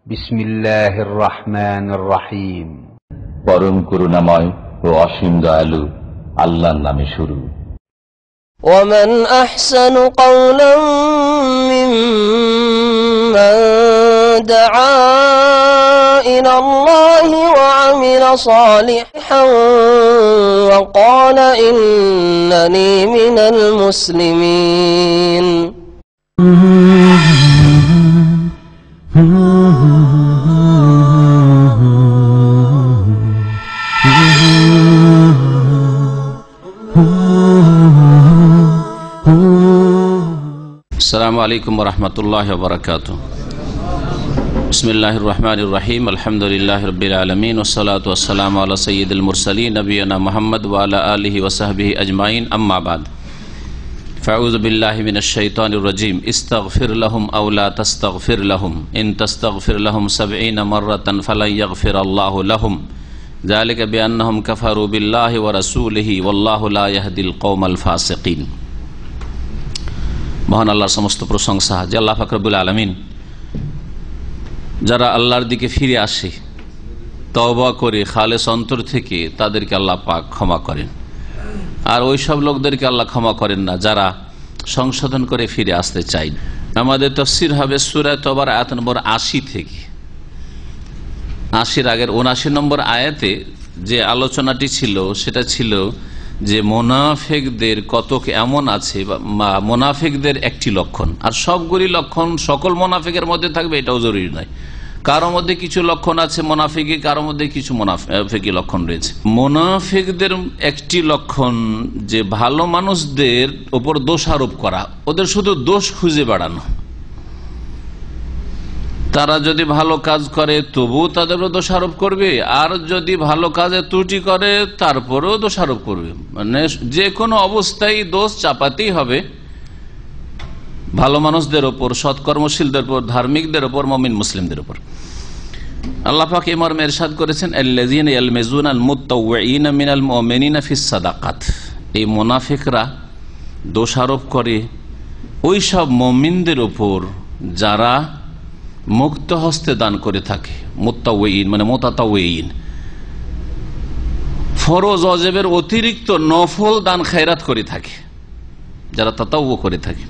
বিসমিল্লাহির রহমানির রহিম। পরম করুণাময় ও অসীম দয়ালু আল্লাহর নামে শুরু। ومن أحسن قولا ممن دعا إلى الله وعمل صالحا وقال إنني من المسلمين. আসসালামু আলাইকুম ওয়া রাহমাতুল্লাহি ওয়া বারাকাতুহু। বিসমিল্লাহির রহমানির রহিম। আলহামদুলিল্লাহি রাব্বিল আলামিন ওয়াস সালাতু ওয়াস সালামু আলা সাইয়্যিদিল মুরসালিন নবিয়িনা মুহাম্মদ ওয়া আলা আলিহি ওয়া সাহবিহি আজমাইন, আম্মা বাদ। ফাউযু বিল্লাহি মিনাশ শাইতানির রাজীম। ইস্তাগফির লাহুম আও লা তাস্তাগফির লাহুম ইন তাস্তাগফির লাহুম ৭০ মাররাতান ফালান ইয়াগফিরাল্লাহু লাহুম যালিকা বিআন্নাহুম কাফারু বিল্লাহি ওয়া রাসূলিহি ওয়াল্লাহু লা ইয়াহদিল কওমাল ফাসিকিন। মহান আল্লাহর সমস্ত প্রশংসা যে আল্লাহ পাক রব্বুল আলামিন যারা আল্লাহর দিকে ফিরে আসে, তওবা করে খালেস অন্তর থেকে, তাদেরকে আল্লাহ পাক ক্ষমা করেন। আর ওই সব লোকদেরকে আল্লাহ ক্ষমা করেন না যারা সংশোধন করে ফিরে আসতে চায়। আমাদের তাফসীর হবে সূরা তওবার আয়াত নম্বর ৮০ থেকে ৮০ আগের ৭৯ নম্বর আয়াতে যে আলোচনাটি ছিল সেটা ছিল যে মোনাফেকদের কতক এমন আছে, বা মোনাফেকদের একটি লক্ষণ, আর সবগুলি লক্ষণ সকল মোনাফেকের মধ্যে থাকবে এটাও জরুরি নয়। কারো মধ্যে কিছু লক্ষণ আছে মোনাফেকি, কারো মধ্যে কিছু মোনাফেকি লক্ষণ রয়েছে। মোনাফেকদের একটি লক্ষণ যে ভালো মানুষদের উপর দোষ আরোপ করা, ওদের শুধু দোষ খুঁজে বেড়ানো। তারা যদি ভালো কাজ করে তবুও তাদেরও দোষারোপ করবে, আর যদি ভালো কাজে ত্রুটি করে তারপরেও দোষারোপ করবে। মানে যে কোনো অবস্থায় দোষ চাপাতেই হবে ভালো মানুষদের ওপর, সৎকর্মশীলদের উপর, ধার্মিকদের ওপর, মুমিন মুসলিমদের উপর। আল্লাহ পাক এই মর্মে ইরশাদ করেছেন, আল্লাযীনা ইয়ালমিজুনাল মুতাওয়্যিনা মিনাল মুমিনিনা ফিস সাদাকাত। এই মুনাফিকরা দোষারোপ করে ওই সব মুমিনদের উপর যারা মুক্ত হস্তে দান করে থাকে। মুতাওয়্যিন মানে মুতাতাওয়্যিন, ফরজ ওয়াজিবের অতিরিক্ত নফল দান খায়রাত করে থাকে, যারা তাতাওয়্যু করে থাকে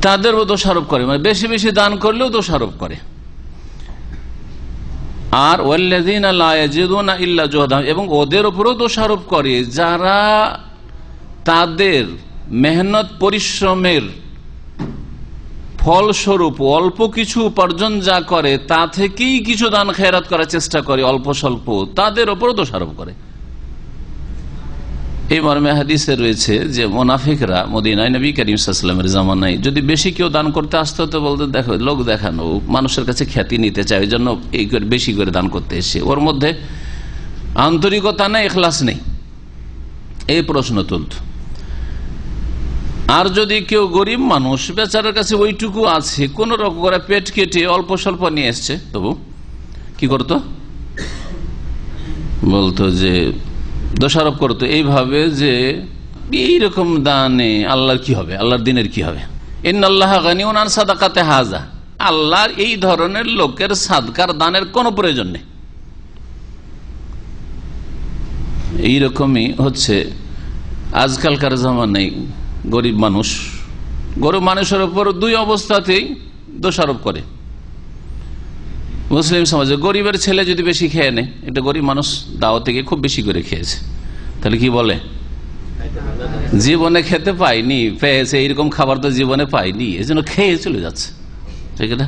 তাদেরও দোষারোপ করে, মানে বেশি বেশি দান করলেও দোষারোপ করে। আর ওয়াল্লাযীনা লা ইয়াজিদুনা ইল্লা জুহদাহুম, এবং ওদের উপরেও দোষারোপ করে যারা তাদের মেহনত পরিশ্রমের ফলস্বরূপ অল্প কিছু উপার্জন যা করে তা থেকেই কিছু দান খেরাত করার চেষ্টা করে, অল্প স্বল্প, তাদের ওপর দোষারোপ করে। এই মর্মে হাদিসে রয়েছে যে মুনাফিকরা মদিনায় নবী করিম সাল্লাল্লাহু আলাইহি ওয়াসাল্লামের জামানায় যদি বেশি কেউ দান করতে আসতো তো বলতে, দেখো লোক দেখানো, মানুষের কাছে খ্যাতি নিতে চায়, ওই জন্য এই বেশি করে দান করতে এসে, ওর মধ্যে আন্তরিকতা নেই, ইখলাস নেই, এই প্রশ্ন তুলত। আর যদি কেউ গরিব মানুষ, বেচারার কাছে ওইটুকু আছে, কোন রকম করে পেট কেটে অল্প স্বল্প নিয়ে এসছে, তবু কি করতো, বলতো যে দোষারোপ করতো এইভাবে যে এইরকম দানে আল্লাহর কি হবে, আল্লাহর দিনের কি হবে। ইন্নাল্লাহা গানিউন আন সাদাকাতি হাযা, আল্লাহর এই ধরনের লোকের সাদকার দানের কোনো প্রয়োজন নেই। এইরকমই হচ্ছে আজকালকার জামানায় গরিব মানুষের উপর দুই অবস্থাতেই দোষারোপ করে। মুসলিম সমাজে গরিবের ছেলে যদি বেশি খেয়ে নেয়, এটা গরিব মানুষ দাওয়াত থেকে খুব বেশি করে খেয়েছে, তাহলে কি বলে, জীবনে খেতে পাইনি, পেয়েছে এইরকম খাবার তো জীবনে পাইনি, এই জন্য খেয়ে চলে যাচ্ছে, ঠিক না?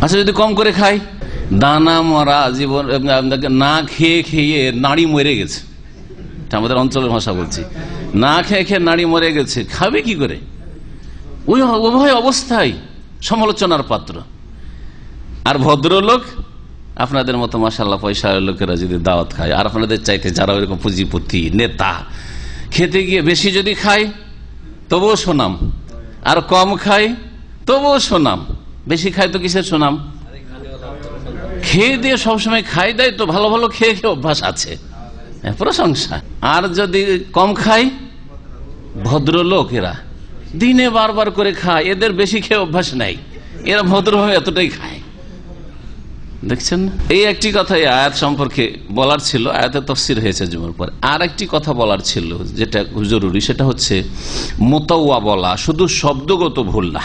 আচ্ছা যদি কম করে খাই, দানা মরা জীবন, না খেয়ে খেয়ে নাড়ি মরে গেছে, আমাদের অঞ্চলের ভাষা বলছি, না খেয়ে খেয়ে নাড়ি মরে গেছে, খাবে কি করে? ওই উভয় অবস্থায় সমালোচনার পাত্র। আর ভদ্রলোক আপনাদের মতো মাশাআল্লাহ পয়সার লোকেরা যদি দাওয়াত খায়, আর আপনাদের চাইতে যারা ওইরকম পুঁজিপতি নেতা, খেতে গিয়ে বেশি যদি খায় তবুও সুনাম, আর কম খায় তবুও সুনাম, বেশি খায় তো কিসের সুনাম? খেয়ে দিয়ে সবসময় খাই দেয় তো, ভালো ভালো খেয়ে খেয়ে অভ্যাস আছে, প্রশংসা। আর যদি কম খায়, ভদ্রলোক এরা দিনে বারবার করে খায়, এদের বেশি খেয়ে অভ্যাস নাই, এরা ভদ্রভাবে এতটাই খায়, দেখছেন। এই একটি কথা এই আয়াত সম্পর্কে বলার ছিল, আয়াতের তাফসীর হয়েছে জুমার পর। আর একটি কথা বলার ছিল যেটা জরুরি, সেটা হচ্ছে মুতাওয়া বলা শুধু শব্দগত ভুল না,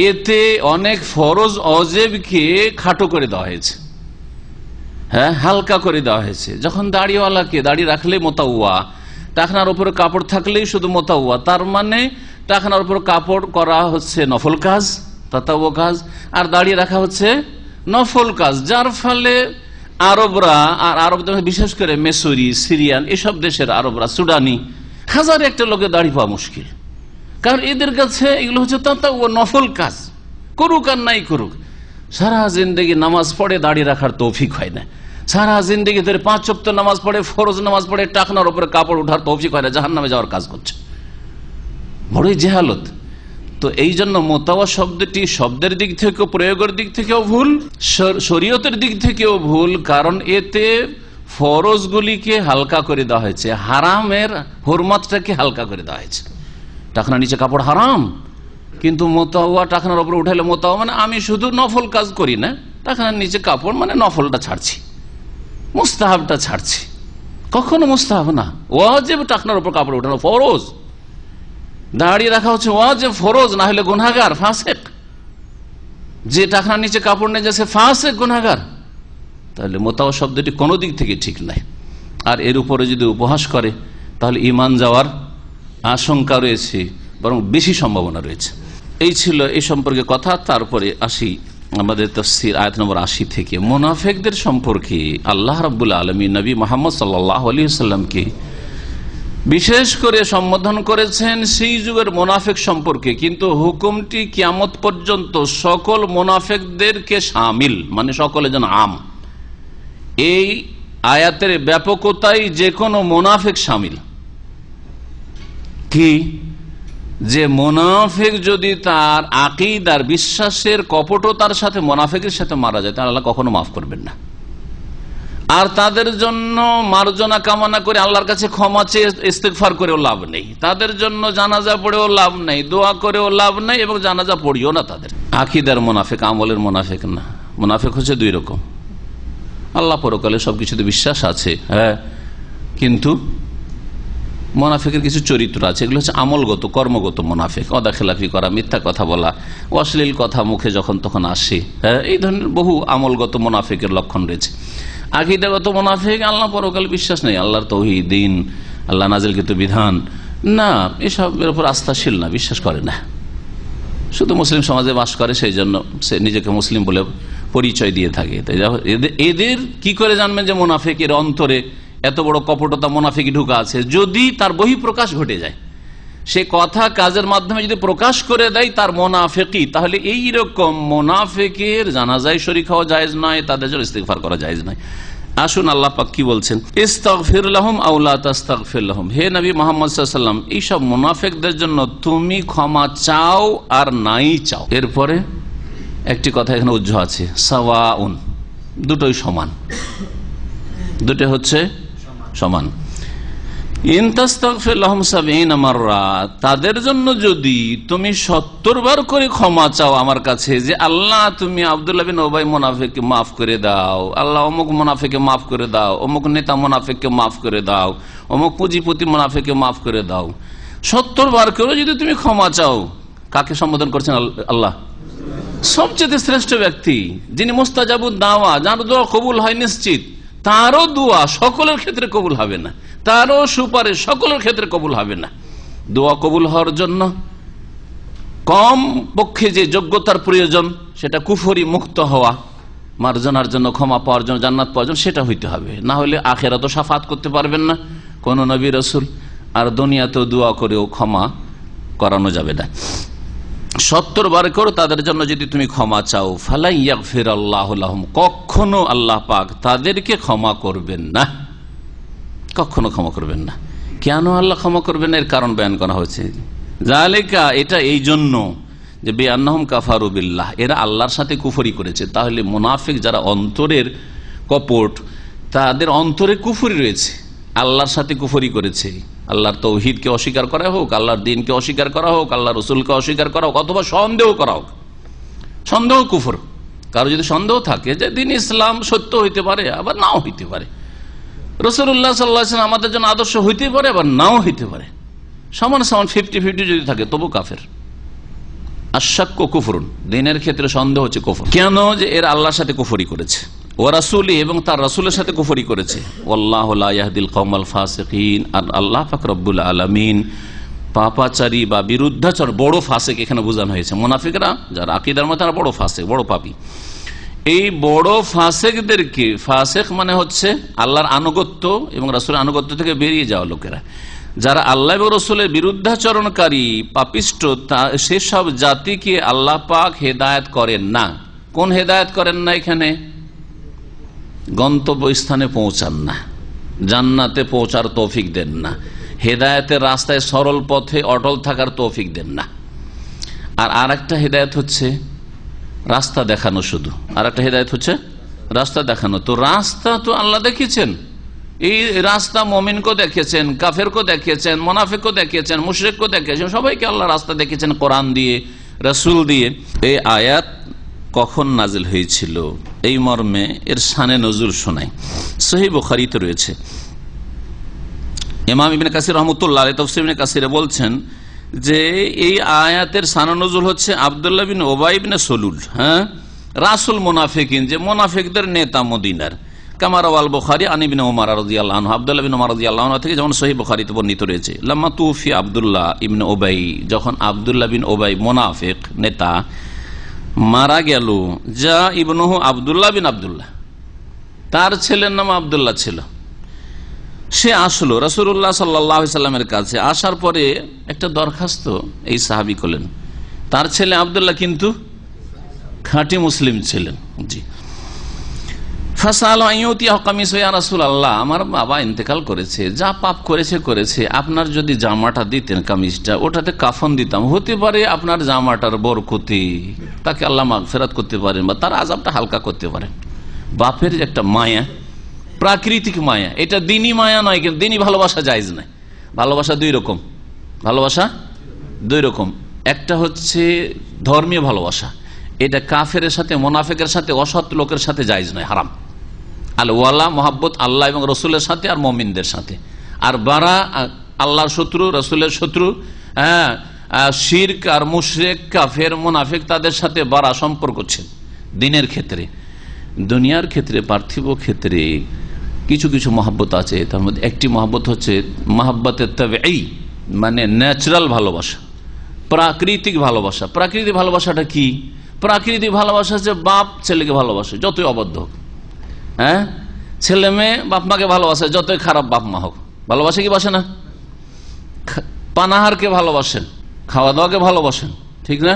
এতে অনেক ফরজ অজেবকে খাটো করে দেওয়া হয়েছে, হ্যাঁ, হালকা করে দেওয়া হয়েছে। যখন দাড়িওয়ালাকে দাড়ি রাখলে মোতাওয়া, টাকনার উপরে কাপড় থাকলেই শুধু মোতাওয়া, তার মানে টাকনার উপর কাপড় করা হচ্ছে নফল কাজ, তাতাওয়া কাজ, আর দাড়ি রাখা হচ্ছে নফল কাজ। যার ফলে আরবরা, আর আরব বিশেষ করে মেসরি, সিরিয়ান, এসব দেশের আরবরা, সুডানি, হাজার একটা লোকের দাড়ি পাওয়া মুশকিল, কারণ এদের কাছে এগুলো হচ্ছে তাতাওয়া, নফল কাজ, করুক আর নাই করুক। সারা জিন্দেগি নামাজ পড়ে দাড়ি রাখার তৌফিক হয় না, সারা জিন্দেগি ধরে 5 ওয়াক্ত নামাজ পড়ে, ফরজ নামাজ পড়ে, টাকনার উপরে কাপড় উঠার তৌফিক হয় না, জাহান্নামে যাওয়ার কাজ করছে, বড়ই জেহালত। তো এই জন্য মোতাওয়া শব্দটি শব্দের দিক থেকেও, প্রয়োগের দিক থেকেও ভুল, শরীয়তের দিক থেকেও ভুল, কারণ এতে ফরজগুলিকে হালকা করে দেওয়া হয়েছে, হারামের হুরমাতটাকে হালকা করে দেওয়া হয়েছে। টাকনার নিচে কাপড় হারাম, কিন্তু মোতাওয়া টাকনার উপরে উঠাইলে মোতাওয়া মানে আমি শুধু নফল কাজ করি না, টাকনার নিচে কাপড় মানে নফলটা ছাড়ছি, মুস্তাহাবটা ছাড়ছি। কখনো মুস্তাহাব না, ওয়াজিব টাকনার উপর কাপড় উঠানো, ফরজ। দাড়ি রাখা হচ্ছে ওয়াজিব, ফরজ, না হলে গুনাহগার, ফাসেক। যে টাকনার নিচে কাপড় নেই যাচ্ছে ফাসেক, গুনাহগার। তাহলে মোতাওয়া শব্দটি কোনো দিক থেকে ঠিক নাই। আর এর উপরে যদি উপহাস করে তাহলে ঈমান যাওয়ার আশঙ্কা রয়েছে, বরং বেশি সম্ভাবনা রয়েছে। এই ছিল এই সম্পর্কে কথা। তারপরে আসি আমাদের তাফসীর আয়াত নম্বর 80 থেকে। মুনাফিকদের সম্পর্কে আল্লাহ রাব্বুল আলামিন নবী মুহাম্মদ সাল্লাল্লাহু আলাইহি ওয়াসাল্লামকে বিশেষ করে সম্বোধন করেছেন সেই যুগের মুনাফিক সম্পর্কে, কিন্তু হুকুমটি কিয়ামত পর্যন্ত সকল মুনাফিকদেরকে শামিল, মানে সকলে যেন আম। এই আয়াতের ব্যাপকতাই যে কোনো মুনাফিক শামিল। কি যে মুনাফিক যদি তার আকীদার, বিশ্বাসের কপটতার সাথে মুনাফিকের সাথে মারা যায়, তাহলে আল্লাহ কখনো মাফ করবেন না। আর তাদের জন্য মার্জনা কামনা করে আল্লাহর কাছে ক্ষমা চেয়ে ইস্তেগফার করেও লাভ নেই, তাদের জন্য জানাজা পড়েও লাভ নেই, দোয়া করেও লাভ নেই, এবং জানাজা পড়িও না তাদের। আকীদার মুনাফিক, আমলের মুনাফিক না। মুনাফিক হচ্ছে দুই রকম, আল্লাহ পরকালে সবকিছুতে বিশ্বাস আছে, হ্যাঁ, কিন্তু মুনাফিকের কিছু চরিত্র আছে, এগুলো হচ্ছে আমলগত, কর্মগত মুনাফিক। অদাখিলাফি করা, মিথ্যা কথা বলা, অশ্লীল কথা মুখে যখন তখন আসে, হ্যাঁ, এই ধরনের বহু আমলগত মুনাফিকের লক্ষণ রয়েছে। আকীদাগত মুনাফিক, আল্লাহ পরকালে বিশ্বাস নেই, আল্লাহর তাওহীদ, দ্বীন, আল্লাহ নাজিলকৃত বিধান না, এসবের উপর আস্থাশীল না, বিশ্বাস করে না, শুধু মুসলিম সমাজে বাস করে, সেই জন্য সে নিজেকে মুসলিম বলে পরিচয় দিয়ে থাকে। তাই এদের কি করে জানবেন যে মুনাফিকের অন্তরে এত বড় কপটতা, মুনাফিকি ঢুকা আছে? যদি তার বহিঃপ্রকাশ ঘটে যায়, সে কথা কাজের মাধ্যমে যদি প্রকাশ করে দেয় তার মুনাফিকি, তাহলে এই রকম মুনাফিকের জানাজায় শরীক হওয়া জায়েজ নয়, তাদের জন্য ইস্তিগফার করা জায়েজ নয়। আসুন আল্লাহ পাক কি বলছেন, ইস্তাগফির লাহুম আও লা তাস্তাগফির লাহুম। হে নবী মুহাম্মদ সাল্লাল্লাহু আলাইহি ওয়াসাল্লাম, এই সব মুনাফিকদের জন্য তুমি ক্ষমা চাও আর নাই চাও। এরপরে একটি কথা এখানে উজ্জ্ব আছে, সাওয়াউন, দুটোই সমান, দুটো হচ্ছে সমান। ইন তাস্তাগফির লাহুম ৭০ মাররা, তাদের জন্য যদি তুমি ৭০ বার করে ক্ষমা চাও আমার কাছে, যে আল্লাহ তুমি আব্দুল্লাহ বিন উবাই মুনাফিককে মাফ করে দাও, আল্লাহ অমুক মুনাফিককে মাফ করে দাও, অমুক নেতা মুনাফিককে মাফ করে দাও, অমুক পুঁজিপতি মুনাফিককে মাফ করে দাও, ৭০ বার করে যদি তুমি ক্ষমা চাও, কাকে সম্বোধন করছেন আল্লাহ? সবচেয়ে শ্রেষ্ঠ ব্যক্তি, যিনি মুস্তাজাবুদ দাওয়া, যার দোয়া কবুল হয় নিশ্চিত, তারও দোয়া সকলের ক্ষেত্রে কবুল হবে না, তারও সুপারিশ সকলের ক্ষেত্রে কবুল হবে না। দোয়া কবুল হওয়ার জন্য কম পক্ষে যে যোগ্যতার প্রয়োজন, সেটা কুফরি মুক্ত হওয়া, মার্জনার জন্য, ক্ষমা পাওয়ার জন্য, জান্নাত পাওয়ার জন্য, সেটা হইতে হবে। না হলে আখিরাতে শাফাত করতে পারবেন না কোন নবী রাসূল, আর দুনিয়াতেও দোয়া করেও ক্ষমা করানো যাবে না। ৭০ বার করে তাদের জন্য যদি তুমি ক্ষমা চাও, ফালা ইয়াগফিরাল্লাহু লাহুম, কখনো আল্লাহ পাক তাদেরকে ক্ষমা করবেন না, কখনো ক্ষমা করবেন না। কেন আল্লাহ ক্ষমা করবেন না? এর কারণ বয়ান করা হয়েছে। যালিকা, এটা এই জন্য যে বিআন্নাহুম কাফারু বিল্লাহ, এরা আল্লাহর সাথে কুফরি করেছে। তাহলে মুনাফিক যারা অন্তরের কপট, তাদের অন্তরে কুফরি রয়েছে, আল্লাহর সাথে কুফরি করেছে। আল্লাহর তাওহীদকে অস্বীকার করা হোক, আল্লাহর দ্বীনকে অস্বীকার করা হোক, আল্লাহ রসুলকে অস্বীকার করা হোক, অথবা সন্দেহ করা হোক, সন্দেহ কুফর। কারো যদি সন্দেহ থাকে যে দিন ইসলাম সত্য হইতে পারে, আবার নাও হইতে পারে, রাসূলুল্লাহ সাল্লাল্লাহু আলাইহি ওয়াসাল্লাম আমাদের জন্য আদর্শ হইতে পারে, আবার নাও হইতে পারে, সমান সমান 50-50 যদি থাকে তবু কাফের। আশাক্কু কুফরুন, দিনের ক্ষেত্রে সন্দেহ হচ্ছে কুফর। কেন? যে এর আল্লাহর সাথে কুফরি করেছে, ও রাসূলি এবং তার রাসূলের সাথে কুফরি করেছে। ওয়াল্লাহু লা ইয়াহদিল কওমাল ফাসিকিন, আর আল্লাহ পাক রব্বুল আলামিন পাপাচারী বা বিরুদ্ধাচর, বড় ফাসিক এখানে বোঝানো হয়েছে। মুনাফিকরা যারা আকীদার মধ্যে তারা বড় ফাসিক, বড় পাপী। এই বড় ফাসিকদেরকে, ফাসিক মানে হচ্ছে আল্লাহর আনুগত্য এবং রাসূলের আনুগত্য থেকে বেরিয়ে যাওয়া লোকেরা, যারা আল্লাহ এবং রাসূলের বিরুদ্ধাচরণকারী পাপিষ্ট, সেসব জাতিকে আল্লাহ পাক হেদায়েত করেন না। কোন হেদায়েত করেন না? এখানে গন্তব্যস্থানে পৌঁছান না, জান্নাতে পৌঁছার তৌফিক দেন না, হেদায়েতের রাস্তায় সরল পথে অটল থাকার তৌফিক দেন না। আর একটা হেদায়েত হচ্ছে রাস্তা দেখানো, শুধু আর একটা হেদায়েত হচ্ছে রাস্তা দেখানো। তো রাস্তা তো আল্লাহ দেখিয়েছেন, এই রাস্তা মুমিনকেও দেখিয়েছেন, কাফেরকেও দেখিয়েছেন, মুনাফিককেও দেখিয়েছেন, মুশরিককেও দেখিয়েছেন, সবাইকে আল্লাহ রাস্তা দেখিয়েছেন কোরআন দিয়ে, রাসূল দিয়ে। এই আয়াত কখন নাজিল হয়েছিল এই মর্মে এর শানে নজুল শোনাই। সহিহ বুখারীতে রয়েছে। ইমাম ইবনে কাসির রহমাতুল্লাহ আলাইহি তাফসীর ইবনে কাসিরে বলছেন যে এই আয়াতের শানে নজুল হচ্ছে আব্দুল্লাহ বিন উবাই বিন সলুল, রাসূল মুনাফিকিন, যে মুনাফিকদের নেতা মদিনার। কামা রাওয়াল বুখারী আন ইবনে উমর রাদিয়াল্লাহু আনহু, আব্দুল্লাহ বিন উমর রাদিয়াল্লাহু আনহু থেকে যেমন সহিহ বুখারীতে বর্ণিত রয়েছে। লাম্মা তুফি আব্দুল্লাহ ইবনে উবাই, যখন আব্দুল্লাহ বিন উবাই মুনাফিক নেতা মারা গেল, যা ইবনুহু আব্দুল্লাহ বিন আব্দুল্লাহ, তার ছেলের নাম আব্দুল্লাহ ছিল, সে আসলো রাসূলুল্লাহ সাল্লাল্লাহু আলাইহি সাল্লামের কাছে। আসার পরে একটা দরখাস্ত এই সাহাবী করলেন। তার ছেলে আব্দুল্লাহ কিন্তু খাঁটি মুসলিম ছিলেন। জি, রাসূলুল্লাহ, আমার বাবা ইন্তেকাল করেছে, যা পাপ করেছে, আপনার যদি জামাটা দিতেন, কামিজটা, ওটাতে কাফন দিতাম, হতে পারে আপনার জামাটার বরকতে তাকে আল্লাহ মাগফিরাত করতে পারেন বা তার আযাবটা হালকা করতে পারেন। বাপের একটা মায়া, প্রাকৃতিক মায়া, এটা দিনী মায়া নয়, কিন্তু দিনী ভালোবাসা জায়েজ নয়। ভালোবাসা দুই রকম, একটা হচ্ছে ধর্মীয় ভালোবাসা, এটা কাফেরের সাথে, মুনাফিকের সাথে, অসৎ লোকের সাথে জায়েজ নয়, হারাম। আল ওয়ালা মহাব্বত আল্লাহ এবং রসুলের সাথে আর মুমিনদের সাথে। আর বারা আল্লাহর শত্রু, রসুলের শত্রু, শিরক আর মুশরিক, কাফের, মুনাফিক, তাদের সাথে বারা সম্পর্ক ছিল দিনের ক্ষেত্রে। দুনিয়ার ক্ষেত্রে, পার্থিব ক্ষেত্রে কিছু কিছু মহাব্বত আছে। তার মধ্যে একটি মহাব্বত হচ্ছে মহাব্বতে তাবেঈ, মানে ন্যাচারাল ভালোবাসা, প্রাকৃতিক ভালোবাসা। প্রাকৃতিক ভালোবাসাটা কি? প্রাকৃতিক ভালোবাসা হচ্ছে বাপ ছেলেকে ভালোবাসে, যতই অবাধ্য হোক। ছেলে মেয়ে বাপ মাকে ভালোবাসে, যতই খারাপ বাপ মা হোক। ভালোবাসে কি বাসে না? পানাহারকে ভালোবাসেন, খাওয়া দাওয়াকে ভালোবাসেন, ঠিক না?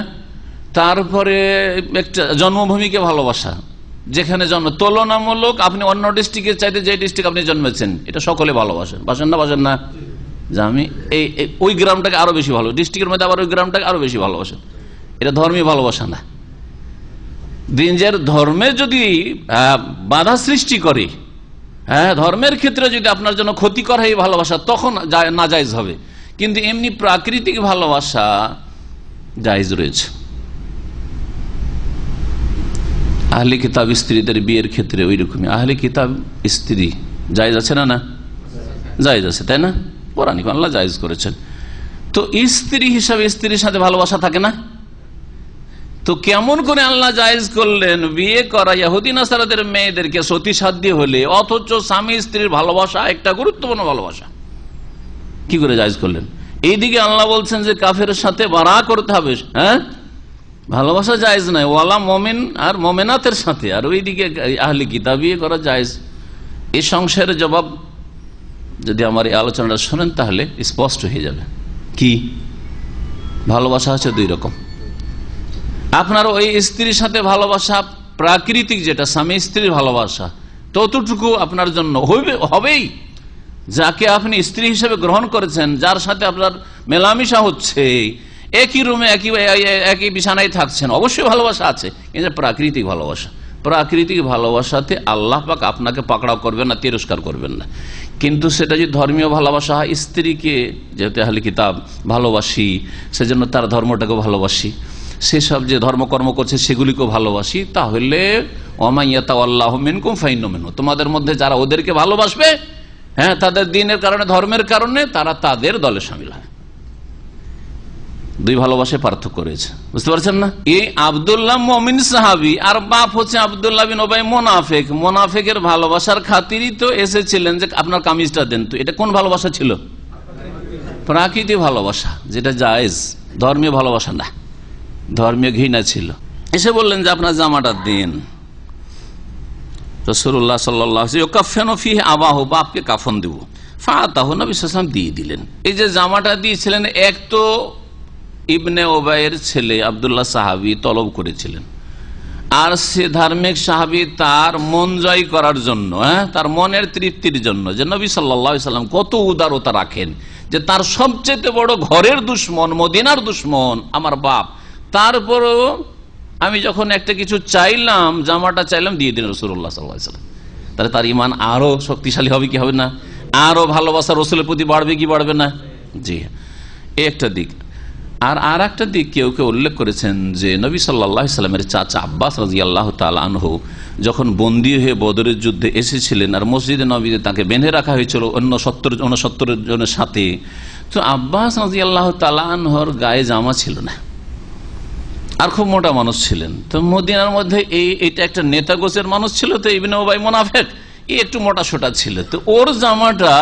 তারপরে একটা জন্মভূমিকে ভালোবাসা, যেখানে জন্ম, তুলনামূলক আপনি অন্য ডিস্ট্রিক্টের চাইতে যে ডিস্ট্রিক্ট আপনি জন্মেছেন, এটা সকলে ভালোবাসেন, বাসেন না? যে আমি ওই গ্রামটাকে আরো বেশি ভালো, ডিস্ট্রিক্টের মধ্যে আবার ওই গ্রামটাকে আরো বেশি ভালোবাসেন। এটা ধর্মীয় ভালোবাসা না। দিনের ধর্মে যদি বাধা সৃষ্টি করে, ধর্মের ক্ষেত্রে যদি আপনার জন্য ক্ষতিকর হয় ভালোবাসা, তখন নাজায়েজ হবে। কিন্তু এমনি প্রাকৃতিক ভালোবাসা জায়েজ রয়েছে। আহলে কিতাব স্ত্রীদের বিয়ের ক্ষেত্রে ওই রকমই আহলে কিতাব স্ত্রী জায়েজ আছে না? জায়েজ আছে, তাই না? কোরআন আল্লাহ জায়েজ করেছেন। তো স্ত্রী হিসাবে স্ত্রীর সাথে ভালোবাসা থাকে না? তো কেমন করে আল্লাহ জায়েজ করলেন বিয়ে করা ইহুদি নাসারাদের মেয়েদেরকে সতী সাধ্য হলে, অথচ স্বামী স্ত্রীর ভালোবাসা একটা গুরুত্বপূর্ণ ভালোবাসা, কি করে জায়েজ করলেন? এইদিকে আল্লাহ বলছেন যে কাফের সাথে বারা করতে হবে, ভালোবাসা জায়েজ নাই, ওয়ালা মুমিন আর মুমিনাতের সাথে, আর ওইদিকে আহলে কিতাব বিয়ে করা জায়েজ। এই সংশয়ের জবাব যদি আমার এই আলোচনাটা শোনেন তাহলে স্পষ্ট হয়ে যাবে। কি ভালোবাসা হচ্ছে দুই রকম। আপনার ওই স্ত্রীর সাথে ভালোবাসা প্রাকৃতিক, যেটা স্বামী স্ত্রীর ভালোবাসা, ততটুকু আপনার জন্য হবেই। যাকে আপনি স্ত্রী হিসেবে গ্রহণ করেছেন, যার সাথে আপনার মেলামেশা হচ্ছে, একই রুমে একই বিছানায় থাকছেন, অবশ্যই ভালোবাসা আছে, কিন্তু প্রাকৃতিক ভালোবাসা। প্রাকৃতিক ভালোবাসাতে আল্লাহ পাক আপনাকে পাকড়াও করবেন না, তিরস্কার করবেন না। কিন্তু সেটা যদি ধর্মীয় ভালোবাসা হয়, স্ত্রীকে যেহেতু আহলে কিতাব ভালোবাসি, সেজন্য তার ধর্মটাকে ভালোবাসি, সেসব যে ধর্মকর্ম করছে সেগুলিকেও ভালোবাসি, তাহলে ওয়ামাইয়াতাওয়াল্লাহু মিনকুম ফাইন্নাহু মিনহুম, তোমাদের মধ্যে যারা ওদেরকে ভালোবাসবে, হ্যাঁ, তাদের দ্বীনের কারণে, ধর্মের কারণে, তারা তাদের দলে শামিল হয়। দুই ভালোবাসে পার্থক্য রয়েছে, বুঝতে পারছেন না? এই আব্দুল্লাহ মুমিন সাহাবী আর বাপ হচ্ছে আব্দুল্লাহ বিন উবাই মুনাফিক। মুনাফিকের ভালোবাসার খাতিরই তো এসেছিলেন যে আপনার কামিজটা দেন। তো এটা কোন ভালোবাসা ছিল? প্রাকৃতিক ভালোবাসা, যেটা জায়েজ, ধর্মীয় ভালোবাসা না, ধর্মীয় ঘৃণা ছিল। এসে বললেন যে আপনার জামাটা দিন। রাসূলুল্লাহ সাল্লাল্লাহু আলাইহি ওয়াসাল্লাম কাফানু ফিহি আবাহু, বাপকে কাফন দেব। ফাতাহু, নবী সাল্লাল্লাহু আলাইহি ওয়াসাল্লাম দিয়ে দিলেন। এই যে জামাটা দিয়েছিলেন, এক তো ইবনে উবাইয়ের ছেলে আব্দুল্লাহ সাহাবী তলব করেছিলেন, আর সে ধার্মিক সাহাবী তার মন জয় করার জন্য, তার মনের তৃপ্তির জন্য, যে নবী সাল্লাল্লাহু আলাইহি ওয়াসাল্লাম কত উদারতা রাখেন, যে তার সবচেয়ে বড় ঘরের দুশমন, মদিনার দুশমন আমার বাপ, তারপরও আমি যখন একটা কিছু চাইলাম, জামাটা চাইলাম, দিয়ে দিন রাসূলুল্লাহ সাল্লাল্লাহু আলাইহি ওয়াসাল্লাম। তাহলে তার ঈমান আরো শক্তিশালী হবে কি হবে না? আরো ভালোবাসা রাসূলের প্রতি বাড়বে কি বাড়বে না? জি, একটা দিক। আর একটা দিক কেউ কেউ উল্লেখ করেছেন যে নবী সাল্লাল্লাহু আলাইহি ওয়াসাল্লামের চাচা আব্বাস রাদিয়াল্লাহু তাআলা আনহু যখন বন্দী হয়ে বদরের যুদ্ধে এসেছিলেন, আর মসজিদে নববীতে তাকে বেঁধে রাখা হয়েছিল অন্য 69 জনের সাথে, তো আব্বাস রাদিয়াল্লাহু তাআলা আনহুর গায়ে জামা ছিল না, আর খুব মোটা মানুষ ছিলেন। তো মদিনার মধ্যে এটা একটা নেতা গোছের মানুষ ছিল, তো ইবনে উবাই মুনাফিক, একটু মোটা সোটা ছিল, তো ওর জামাটা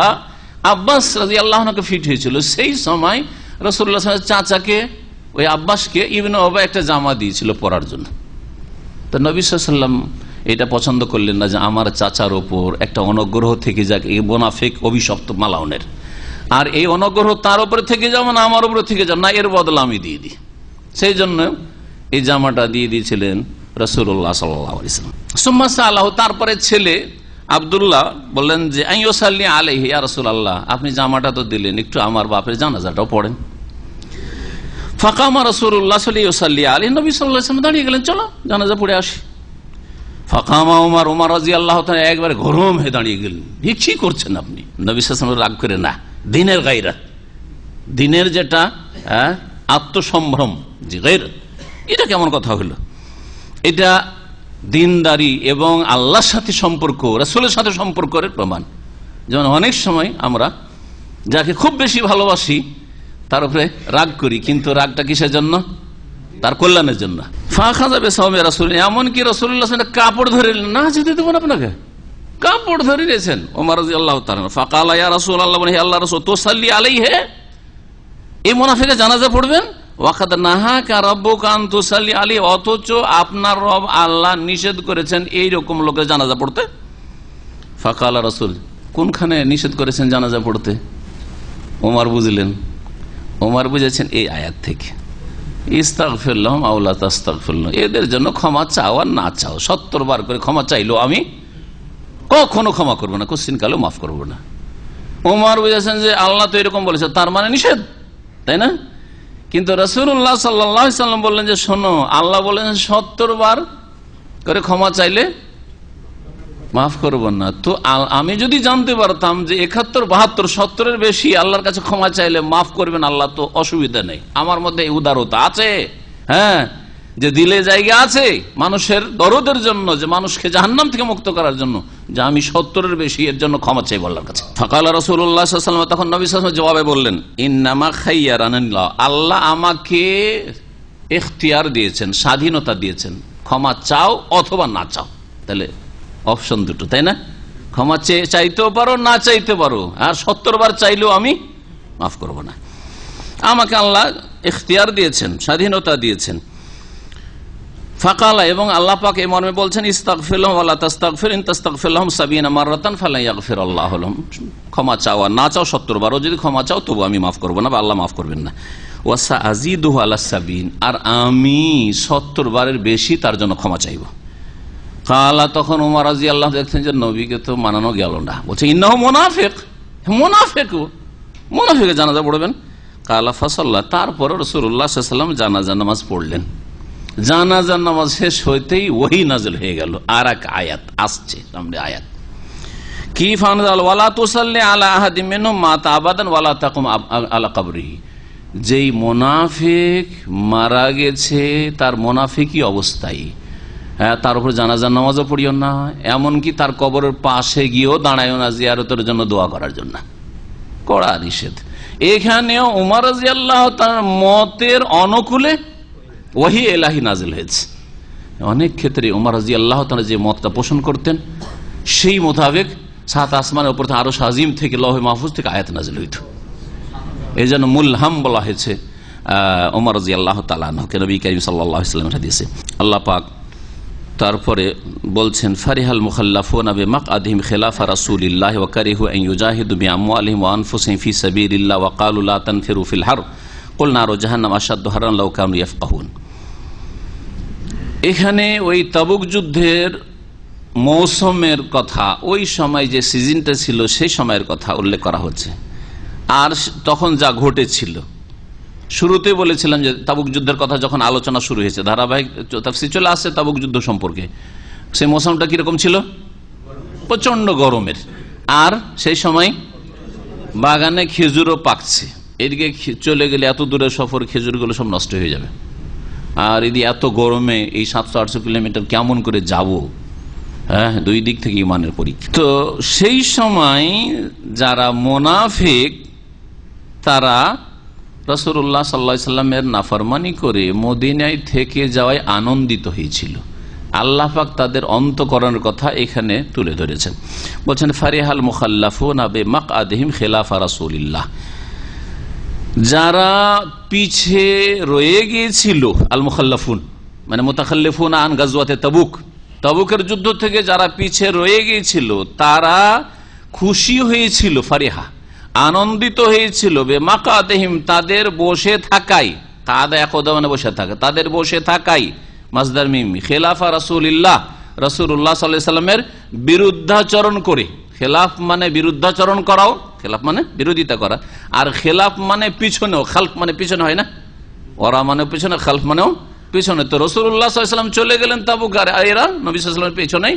আব্বাস রাদিয়াল্লাহু আনহুকে ফিট হয়েছিল। সেই সময় রাসূলুল্লাহ সাল্লাল্লাহু আলাইহি ওয়াসাল্লাম চাচাকে, ওই আব্বাসকে, ইবনে উবাই একটা জামা দিয়েছিল পরার জন্য। তো নবী সাল্লাল্লাহু আলাইহি ওয়াসাল্লাম এটা পছন্দ করলেন না, যে আমার চাচার ওপর একটা অনগ্রহ থেকে যাক, এই মুনাফিক অভিশপ্ত মালাউনের, আর এই অনগ্রহ তার উপরে থেকে যাবে না, আমার উপরে থেকে যাবে না, এর বদলা আমি দিয়ে দিই। সেই জন্য এই জামাটা দিয়ে দিয়েছিলেন রাসূলুল্লাহ সাল্লাল্লাহু আলাইহি ওয়াসাল্লাম। সুম্মা সাআলাহু, তারপরে ছেলে আব্দুল্লাহ বললেন যে আইয়ুসাল্লি আলাইহি, ইয়া রাসূলুল্লাহ, আপনি জামাটা তো দিলেন, একটু আমার বাপের জানাজাটাও পড়েন। ফাকামা রাসূলুল্লাহ সাল্লাল্লাহু আলাইহি ওয়াসাল্লাম, নবী সাল্লাল্লাহু আলাইহি ওয়াসাল্লাম দাঁড়িয়ে গেলেন, চলো জানাজা পড়ে আসি। ফাকামা উমর, উমর রাদিয়াল্লাহু তাআলা একবারে গরম হয়ে দাঁড়িয়ে গেলেন, কি করছেন আপনি? নবী সাল্লাল্লাহু আলাইহি ওয়াসাল্লাম রাগ করে না, দ্বীনের গায়রাত, দ্বীনের যেটা আত্মসম্ভ্রম, যে গায়রাত, এটা কেমন কথা হলো? এটা দিনদারি এবং আল্লাহর সাথে সম্পর্ক, রাসূলের সাথে সম্পর্কের প্রমাণ। যেমন অনেক সময় আমরা যাকে খুব বেশি ভালোবাসি তার উপরে রাগ করি, কিন্তু রাগটা কিসের জন্য? তার কল্যাণের জন্য। ফাখাযা বিসাওমি রাসূল, এমনকি রাসূলুল্লাহ সাল্লাল্লাহু আলাইহি ওয়াসাল্লাম কাপড় ধরে, না যেতে দেব না আপনাকে, কাপড় ধরে নিয়েছেন। ওমর রাদিয়াল্লাহু তাআলা ফাকালা ইয়া রাসূলুল্লাহ, বলে হে আল্লাহর রাসূল, তুসাল্লি আলাইহি, এই মুনাফিকের জানাজা পড়বেন? ওয়াকাদ নাহাকা রাব্বুকা আন তুসাল্লি আলাইহি, অথচ আপনার রব আল্লাহ নিষেধ করেছেন এই রকম লোকের জানাজা পড়তে। ফাকালা রাসূল, কোনখানে নিষেধ করেছেন জানাজা পড়তে? ওমর বুঝলেন, ওমর বুঝেছেন এই আয়াত থেকে, ইস্তাগফির লাহুম আও লা তাস্তাগফির লাহুম, এদের জন্য ক্ষমা চাও আর না চাও, 70 বার করে ক্ষমা চাইলো আমি কখনো ক্ষমা করবো না, কোশ্চিন কালেও মাফ করবো না। ওমর বুঝেছেন যে আল্লাহ তো এরকম বলেছে, তার মানে নিষেধ, তাই না? কিন্তু রাসূলুল্লাহ সাল্লাল্লাহু আলাইহি ওয়াসাল্লাম বললেন যে শোনো, আল্লাহ বলেন 70 বার করে ক্ষমা চাইলে মাফ করবো না। তো আমি যদি জানতে পারতাম যে 71, 72, 70-এর বেশি আল্লাহর কাছে ক্ষমা চাইলে মাফ করবেন আল্লাহ, তো অসুবিধা নেই, আমার মধ্যে উদারতা আছে, হ্যাঁ, যে দিলে জায়গা আছে মানুষের দরদের জন্য, যে মানুষকে জাহান্নাম থেকে মুক্ত করার জন্য, যে আমি 70-এর বেশি এর জন্য ক্ষমা চাইব আল্লাহর কাছে। ফাকালা রাসূলুল্লাহ সাল্লাল্লাহু আলাইহি ওয়াসাল্লাম, তখন নবী সাল্লাল্লাহু আলাইহি ওয়াসাল্লাম জবাবে বললেন, ইন্নামা খায়্যারানিল্লাহ, আল্লাহ আমাকে ইখতিয়ার দিয়েছেন, স্বাধীনতা দিয়েছেন, ক্ষমা চাও অথবা না চাও। তাহলে অপশন দুটো, তাই না? ক্ষমা চাইতেও পারো, না চাইতে পারো, আর 70 বার চাইলেও আমি মাফ করব না। আমাকে আল্লাহ ইখতিয়ার দিয়েছেন, স্বাধীনতা দিয়েছেন। ফাকালা, এবং আল্লাহ পাক এই মর্মে বলছেন, ইস্তাগফির লাহুম ওয়া লা তাস্তাগফির ইন তাস্তাগফির লাহুম 70 মাররাতান ফালা ইয়াগফিরুল্লাহু লাহুম, ক্ষমা চাও আর না চাও 70 বারও যদি ক্ষমা চাও তবু আমি মাফ করব না, বা আল্লাহ মাফ করবেন না। ওয়া সাআজিদুহু আলা 70, আর আমি 70 বারের বেশি তার জন্য ক্ষমা চাইব। কালা, তখন ওমর রাদিয়াল্লাহু আনহু দেখছেন যে নবীকে তো মানানো গেল না, বলছে ইন্নাহু মুনাফিক, মুনাফিকের জানাজা পড়বেন। কালা ফাসাল্লাহ, তারপর রাসূলুল্লাহ সাল্লাল্লাহু আলাইহি ওয়াসাল্লাম জানাজা নামাজ পড়লেন। জানাজার নামাজ শেষ হইতেই ওহী নাযিল হয়ে গেল, আর এক আয়াত আসছে সামনে, আয়াত কি, ফানজাল ওয়ালা তুসাল্লি আলা আহাদিম মিনহুম মাতা আবাদান ওয়ালা তাকুম আলা কবরিহি, যেই মোনাফিক মারা গেছে তার মোনাফিকই অবস্থায় তার উপর জানাজার নামাজও পড়িও না, এমনকি তার কবরের পাশে গিয়েও দাঁড়ায়ও না জিয়ারতের জন্য, দোয়া করার জন্য। কড়া নিষেধ। এখানেও উমর রাদিয়াল্লাহু তাআলার মতের অনুকূলে ওহী ইলাহি নাজিল হয়েছে। অনেক ক্ষেত্রে উমর রাদিয়াল্লাহু তাআলা যে মতটা পোষণ করতেন সেই মোতাবেক সাত আসমানের উপর থেকে আরশ আজিম থেকে লৌহে মাহফুজ থেকে আয়াত নাজিল হইত। এই জন্য মুলহাম বলা হয়েছে উমর রাদিয়াল্লাহু তাআলা আনহুকে, নবী করিম সাল্লাল্লাহু আলাইহি ওয়াসাল্লামের হাদিসে। আল্লাহ পাক তারপরে বলছেন, ফারিহাল মুখাল্লাফুনা বিমাকআদিহিম খিলাফা রাসূলিল্লাহ ওয়া কারিহু আন ইউজাহিদু বিআমওয়ালিহিম ওয়া আনফুসিহিম ফি সাবিলিল্লাহ ওয়া ক্বালু লা তানফিরু ফিল হার কুল নারু জাহান্নাম আশাদ্দু হারান লাউ কানু ইয়াফকাহুন। এখানে ওই তাবুক যুদ্ধের মৌসুমের কথা, ওই সময় যে সিজনটা ছিল সেই সময়ের কথা উল্লেখ করা হচ্ছে। আর তখন যা ঘটেছিল, শুরুতে বলেছিলাম যে তাবুক যুদ্ধের কথা যখন আলোচনা শুরু হয়েছে, ধারাবাহিক তাফসীর চলে আসছে তাবুক যুদ্ধ সম্পর্কে, সেই মৌসুমটা কিরকম ছিল? প্রচন্ড গরমের। আর সেই সময় বাগানে খেজুরও পাকছে, এদিকে চলে গেলে এত দূরের সফর খেজুরগুলো সব নষ্ট হয়ে যাবে। আর এদিকে এত গরমে এই 700-800 কিলোমিটার কেমন করে যাব? হ্যাঁ, দুই দিক থেকে ইমানের পরীক্ষা। তো সেই সময় যারা মুনাফিক তারা রাসূলুল্লাহ সাল্লাল্লাহু আলাইহি সাল্লামের নাফরমানি করে মদিনায় থেকে যাওয়ায় আনন্দিত হয়েছিল। আল্লাহ পাক তাদের অন্তঃকরণের কথা এখানে তুলে ধরেছেন। বলছেন, ফারিহাল মুখাল্লাফুনা বিমাকআদিহিম খিলাফা রাসূলিল্লাহ, যারা পিছে রয়ে গিয়েছিল, আল মুখাল্লাফুন মানে মুতাখাল্লিফুন আন গাজওয়াতে তাবুক, তাবুকের যুদ্ধ থেকে যারা পিছে রয়ে গিয়েছিল তারা খুশি হয়েছিল, ফারিহা আনন্দিত হয়েছিল, বিমাকআদিহিম তাদের বসে থাকাই, কাদা একদা মানে বসে থাকা, তাদের বসে থাকাই মাসদার মিম, খিলাফা রাসূলিল্লাহ রাসূলুল্লাহ সাল্লাল্লাহু আলাইহি সাল্লামের বিরুদ্ধাচরণ করে। খেলাফ মানে বিরুদ্ধাচরণ করাও, খেলাফ মানে বিরোধিতা করা, আর খেলাফ মানে পিছনেও, খালফ মানে পিছনে হয় না, ওরা মানে পিছনে, খালফ মানেও পিছনে। তো রাসূলুল্লাহ সাল্লাল্লাহু আলাইহি সাল্লাম চলে গেলেন তাবুক, আর এরা নবী সাল্লাল্লাহু আলাইহি ওয়াসাল্লামের পেছনে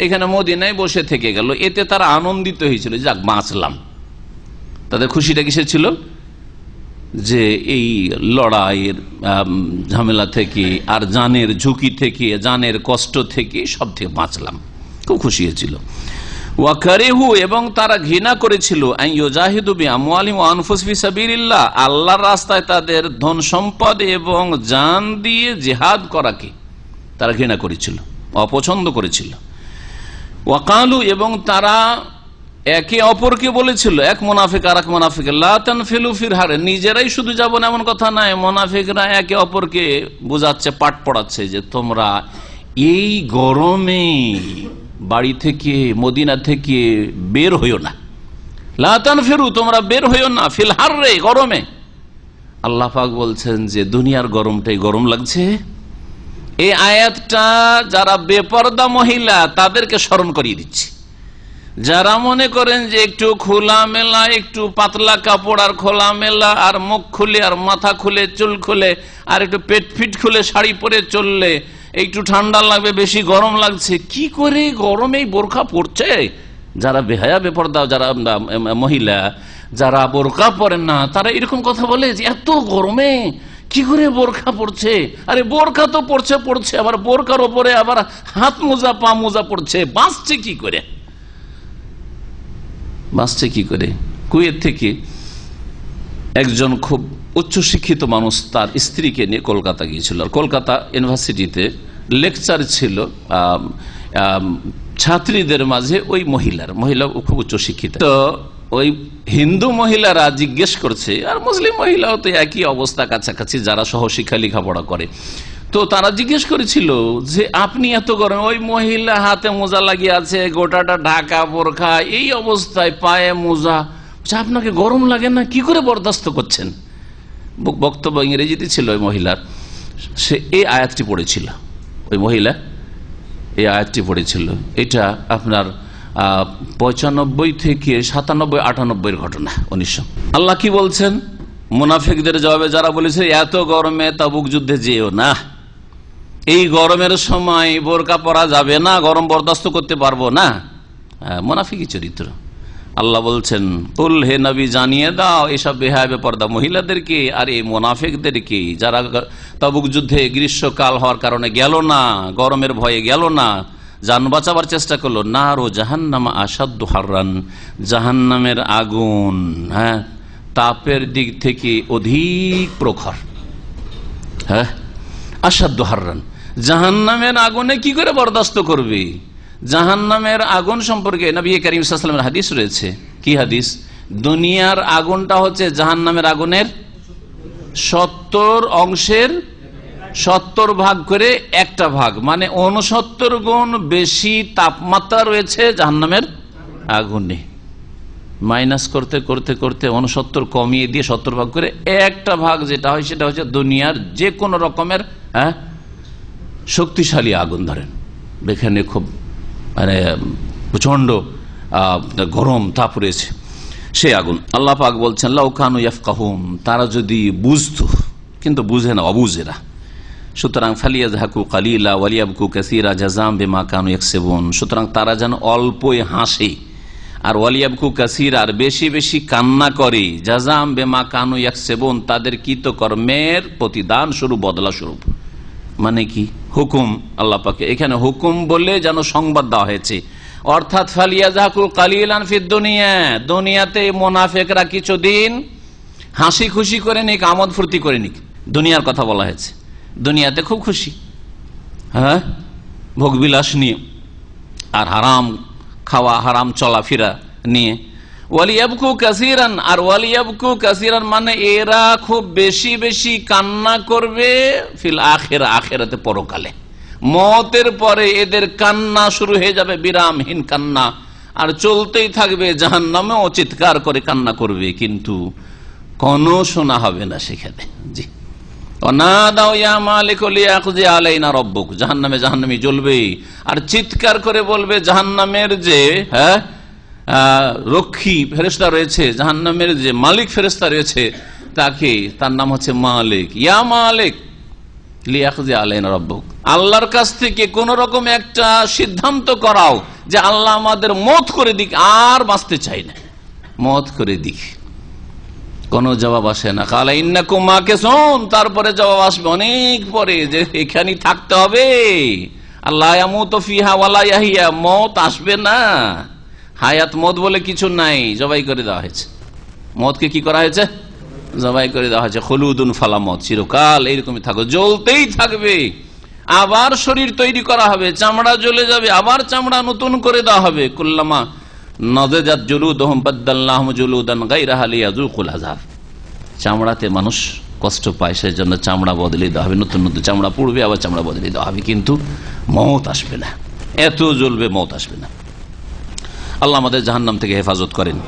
এখানে মদিনায় বসে থেকে গেল। এতে তারা আনন্দিত হয়েছিল, যাক বাঁচলাম। তাদের খুশিটা কিসের ছিল? যে এই লড়াইয়ের ঝামেলা থেকে আর জানের ঝুঁকি থেকে, জানের কষ্ট থেকে, সব থেকে বাঁচলাম, খুব খুশি হয়েছিল। ওয়াকারিহু এবং তারা ঘৃণা করেছিল আন ইউজাহিদু বিআমওয়ালিহিম ওয়া আনফুসিহিম ফি সাবিলিল্লাহ, আল্লাহর রাস্তায় তাদের ধন সম্পদ এবং জান দিয়ে জিহাদ করাকে তারা ঘৃণা করেছিল, অপছন্দ করেছিল। ওয়াকালু এবং তারা একে অপরকে বলেছিল, এক মুনাফিক আর এক মুনাফিক, লা তানফিলু ফিল হার, নিজেরাই শুধু যাব না এমন কথা নাই, মুনাফিকরা একে অপরকে বোঝাচ্ছে, পাঠ পড়াচ্ছে যে তোমরা এই গরমে বাড়ি থেকে, মদিনা থেকে বের হইও না, লা তানফিরু তোমরা বের হইও না, ফিল হাররে গরমে। আল্লাহ পাক বলছেন যে দুনিয়ার গরমটাই গরম লাগছে। এই আয়াতটা যারা বেপরদা মহিলা তাদেরকে স্মরণ করিয়ে দিচ্ছে। যারা মনে করেন যে একটু খোলা মেলা, একটু পাতলা কাপড় আর খোলা মেলা আর মুখ খুলে আর মাথা খুলে চুল খুলে আর একটু পেট ফিট খুলে শাড়ি পরে চললে একটু ঠান্ডা লাগবে, বেশি গরম লাগছে, কি করে গরমেই বোরখা পড়ছে। যারা বেহায়া বেপরদা, যারা মহিলা যারা বোরখা পরেন না, তারা এরকম কথা বলে যে এত গরমে কি করে বোরখা পড়ছে। আরে বোরখা তো পড়ছে, আবার বোরখার ওপরে আবার হাত মোজা পা মোজা পড়ছে, বাঁচছে কি করে? কুয়েত থেকে একজন খুব উচ্চশিক্ষিত মানুষ তার স্ত্রীকে নিয়ে কলকাতা গিয়েছিল। কলকাতা ইউনিভার্সিটিতে লেকচার ছিল ছাত্রীদের মাঝে, ওই মহিলা খুব উচ্চশিক্ষিত। তো ওই হিন্দু মহিলারা জিজ্ঞেস করছে, আর মুসলিম মহিলাও তো একই অবস্থা কাছাকাছি, যারা সহশিক্ষা লেখাপড়া করে, তো তারা জিজ্ঞেস করেছিল যে আপনি এত গরম, ওই মহিলা হাতে মোজা লাগিয়ে আছে, গোটাটা ঢাকা বোরখা, এই অবস্থায় পায়ে মোজা, আপনাকে গরম লাগে না, কি করে বরদাস্ত করছেন? বক্তব্য ইংরেজিতে ছিল ওই মহিলার। সে এই আয়াতটি পড়েছিল, ওই মহিলা এই আয়াতটি পড়েছিল। এটা আপনার 95 থেকে 97-98 ঘটনা, 1900। আল্লাহ কি বলছেন মুনাফিকদের জবাবে? যারা বলেছে এত গরমে তাবুক যুদ্ধে যেও না, এই গরমের সময় বোরকা পরা যাবে না, গরম বরদাস্ত করতে পারবো না, মুনাফিকি চরিত্র। আল্লাহ বলছেন, কুল হে নবী জানিয়ে দাও এসব বেহায়া বেপরদা মহিলাদেরকে আর এই মুনাফিকদেরকে, যারা তাবুক যুদ্ধে গ্রীষ্মকাল হওয়ার কারণে গেল না, গরমের ভয়ে গেল না, জান বাঁচাবার চেষ্টা করলো, নারু জাহান্নামা আসাদ্দু হাররান, জাহান্নামের আগুন তাপের দিক থেকে অধিক প্রখর। হ্যাঁ, আসাদ্দু হাররান, জাহান্নামের আগুনে কি করে বরদাস্ত করবে? জাহান্নামের আগুন সম্পর্কে নবী করিম সাল্লাল্লাহু আলাইহি ওয়াসাল্লামের হাদিস রয়েছে। কি হাদিস? দুনিয়ার আগুনটা হচ্ছে জাহান্নামের আগুনের 70 অংশের 70 ভাগ করে একটা ভাগ, মানে 69 গুণ বেশি তাপমাত্রা রয়েছে জাহান্নামের আগুনে। মাইনাস করতে করতে করতে 69 কমিয়ে দিয়ে 70 ভাগ করে একটা ভাগ যেটা হয় সেটা হচ্ছে দুনিয়ার যে কোনো রকমের শক্তিশালী আগুন। ধরেন এখানে খুব মানে প্রচন্ড গরম তাপ রয়েছে, সে আগুন। আল্লাহ পাক বলছেন, লাউ কানু ইয়াফকাহুন, তারা যদি বুঝতো, কিন্তু বুঝে না, অবুঝেরা। সুতরাং ফালিয়াযহাকু কালিলা ওয়ালিয়াবকু কাসীরা জাযাম বিমা কানু ইয়াকসিবুন, সুতরাং তারা যেন অল্পই হাসে আর ওয়ালিয়াবকু কাসীরা, আর বেশি বেশি কান্না করে, জাযাম বিমা কানু ইয়াকসিবুন, তাদের কৃতকর্মের প্রতিদান স্বরূপ, বদলা স্বরূপ। মানে কি? হুকুম আল্লাহ পাকে এখানে হুকুম বলে যেন সংবাদ দেওয়া হয়েছে, অর্থাৎ ফালিয়াযহাকু কালিলান ফিদ দুনিয়া, দুনিয়াতে মুনাফিকরা কিছুদিন হাসি খুশি করে নিক, আমোদ ফুর্তি করে নিক। দুনিয়ার কথা বলা হয়েছে, দুনিয়াতে খুব খুশি, হ্যাঁ, ভোগবিলাস নিয়ে আর হারাম খাওয়া, হারাম চলাফেরা নিয়ে। ওয়ালিয়াবকু কাসীরান, আর ওয়ালিয়াবকু কাসীরান মানে এরা খুব বেশি বেশি কান্না করবে ফিল আখিরা, আখিরাতে, পরকালে। মওতের পরে এদের কান্না শুরু হয়ে যাবে, বিরামহীন কান্না, আর চলতেই থাকবে, জাহান্নামেও চিৎকার করে কান্না করবে, কিন্তু কোনো শোনা হবে না সেখানে। জি, অনাদাও ইয়া মালিক লিয়াকযি আলাইনা রাব্বুক, জাহান্নামে জাহান্নামী জ্বলবে আর চিৎকার করে বলবে, জাহান্নামের যে রক্ষী ফেরেশতা রয়েছে, জাহান্নামের যে মালিক ফেরেশতা রয়েছে, তাকে, তার নাম হচ্ছে মালিক, ইয়া মালিক লিয়াকযি আলাইনা রাব্বুক, আল্লাহর কাছ থেকে কোন রকম একটা সিদ্ধান্ত করাও যে আল্লাহ আমাদের মওত করে দিক, আর বাঁচতে চাই না, মওত করে দিক। কোন জবাব আসে না। কালা ইন্নাকুম মাকিসুন, তারপরে জবাব আসবে অনেক পরে, যে এখানেই থাকতে হবে। আল্লাহ ইয়ামুতু ফিহা ওয়ালা ইয়াহিয়া, মওত আসবে না, হায়াত মওত বলে কিছু নাই, জবাই করে দেওয়া হয়েছে। মওতকে কি করা হয়েছে? জবাই করে দেওয়া হয়েছে। খুলুদুন ফালা মওত, চিরকাল এইরকমই থাকো, জ্বলতেই থাকবে। আবার শরীর তৈরি করা হবে, চামড়া জ্বলে যাবে, আবার চামড়া নতুন করে দেওয়া হবে। কুল্লামা নযজাত জুলুদুহুম বাদদালনাহুম জুলুদান গায়রাহা লিয়াযুকুল আযাব, চামড়াতে মানুষ কষ্ট পায়, সেই জন্য চামড়া বদলে দেওয়া হবে, নতুন নতুন চামড়া পড়বে, আবার চামড়া বদলে দেওয়া হবে, কিন্তু মওত আসবে না, এত জ্বলবে, মওত আসবে না। আল্লাহ আমাদের জাহান্নাম থেকে হেফাজত করেন।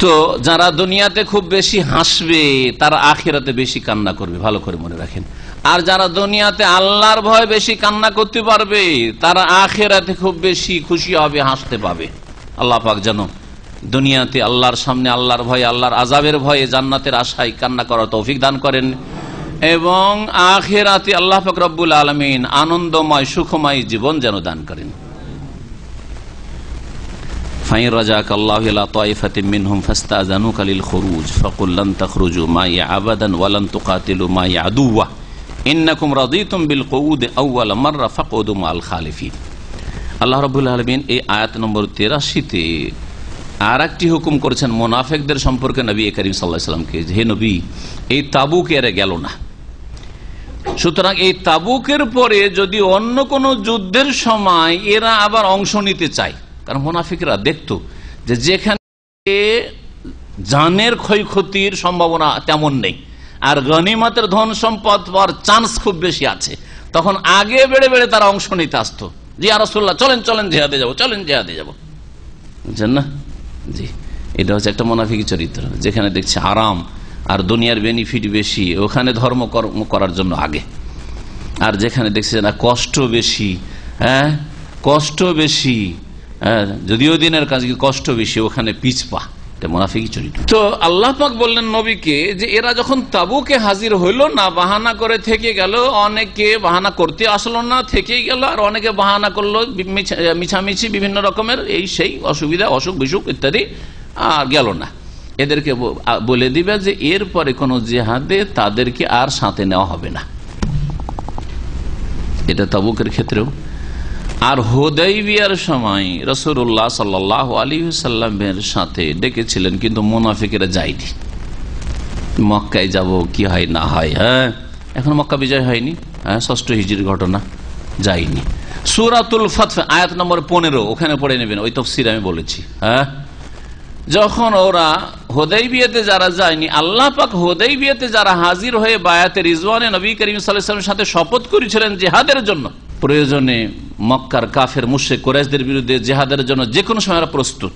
তো যারা দুনিয়াতে খুব বেশি হাসবে তারা আখিরাতে বেশি কান্না করবে, ভালো করে মনে রাখেন। আর যারা দুনিয়াতে আল্লাহর ভয় বেশি কান্না করতে পারবে তারা আখিরাতে খুব বেশি খুশি হবে, হাসতে পাবে। আল্লাহ পাক যেন দুনিয়াতে আল্লাহর সামনে আল্লাহর ভয়ে, আল্লাহর আযাবের ভয়ে, জান্নাতের আশায় কান্না করার তৌফিক দান করেন, এবং আখিরাতে আল্লাহ পাক রব্বুল আলামিন আনন্দময় সুখময় জীবন যেন দান করেন। ফাইন রাজাক আল্লাহু ইলা তাইফাতিন মিনহুম ফাস্তাযানুকা লিল খুরুজ ফাকুল লান তাখরুজু মা'i আবাদান ওয়া লান তুকাতিলু মা'i আদুওয়া ইন্নাকুম রাদিতুম বিল কুউদ আউওয়াল মাররা ফাকুদু মা'আল খালিফিন। আল্লাহ রাব্বুল আলামিন এই আয়াত নম্বর 83-তে আরেকটি হুকুম করেছেন মুনাফিকদের সম্পর্কে নবী করিম সাল্লাল্লাহু আলাইহি ওয়াসাল্লামকে, হে নবী, এই তাবুক এরা গেল না, সুতরাং এই তাবুকের পরে যদি অন্য কোন যুদ্ধের সময় এরা আবার অংশ নিতে চায়, কারণ মুনাফিকরা দেখতো যে যেখানে জানের ক্ষয়ক্ষতির সম্ভাবনা তেমন নেই আর গনিমতের ধন সম্পদ পাওয়ার চান্স খুব বেশি আছে, তখন আগে বেড়ে বেড়ে তারা অংশ নিতে আসতো, জি ইয়া রাসূলুল্লাহ চলেন চলেন জিহাদে যাবো, চলেন জিহাদে যাবো, বুঝছেন না? জি, এটা হচ্ছে একটা মুনাফিকি চরিত্র, যেখানে দেখছে আরাম আর দুনিয়ার বেনিফিট বেশি ওখানে ধর্ম করার জন্য আগে, আর যেখানে দেখছে না কষ্ট বেশি, কষ্ট বেশি, যদিও দিনের কাজ কষ্ট বেশি, ওখানে পিছপা, মুনাফিকই চরিত্র। তো আল্লাহ পাক বললেন নবীকে যে এরা যখন তাবুকে হাজির হইল না, বাহানা করে থেকে গেল, অনেকে বাহানা করতে আসলো না, থেকেই গেল, আর অনেকে বাহানা করলো মিছামিছি বিভিন্ন রকমের এই সেই অসুবিধা, অসুখ বিসুখ ইত্যাদি, আর গেল না। এদেরকে বলে দিবে যে এরপরে কোন জিহাদে তাদেরকে আর সাথে নেওয়া হবে না। এটা তাবুকের ক্ষেত্রেও। আর হুদাইবিয়ার সময় রাসূলুল্লাহ সাল্লাল্লাহু আলাইহি ওয়াসাল্লামের সাথে ডেকেছিলেন, কিন্তু মুনাফিকেরা যায়নি। মক্কায় যাব কি হয় না হয়, হ্যাঁ এখন মক্কা বিজয় হয়নি, হ্যাঁ 6ষ্ঠ হিজরির ঘটনা, যায়নি। সূরাতুল ফাতহ আয়াত নম্বর 15 ওখানে পড়ে নেবেন, ওই তাফসীর আমি বলেছি। হ্যাঁ, যখন ওরা হুদাইবিয়াতে যারা যায়নি, আল্লাহ পাক হুদাইবিয়াতে যারা হাজির হয়ে বায়াতে রিজওয়ানে নবী করিম সাল্লাল্লাহু আলাইহি ওয়াসাল্লামের সাথে শপথ করেছিলেন জিহাদের জন্য, প্রয়োজনে মক্কার কাফের মুশরিক কুরাইশদের বিরুদ্ধে জিহাদের জন্য যে কোনো সময় প্রস্তুত,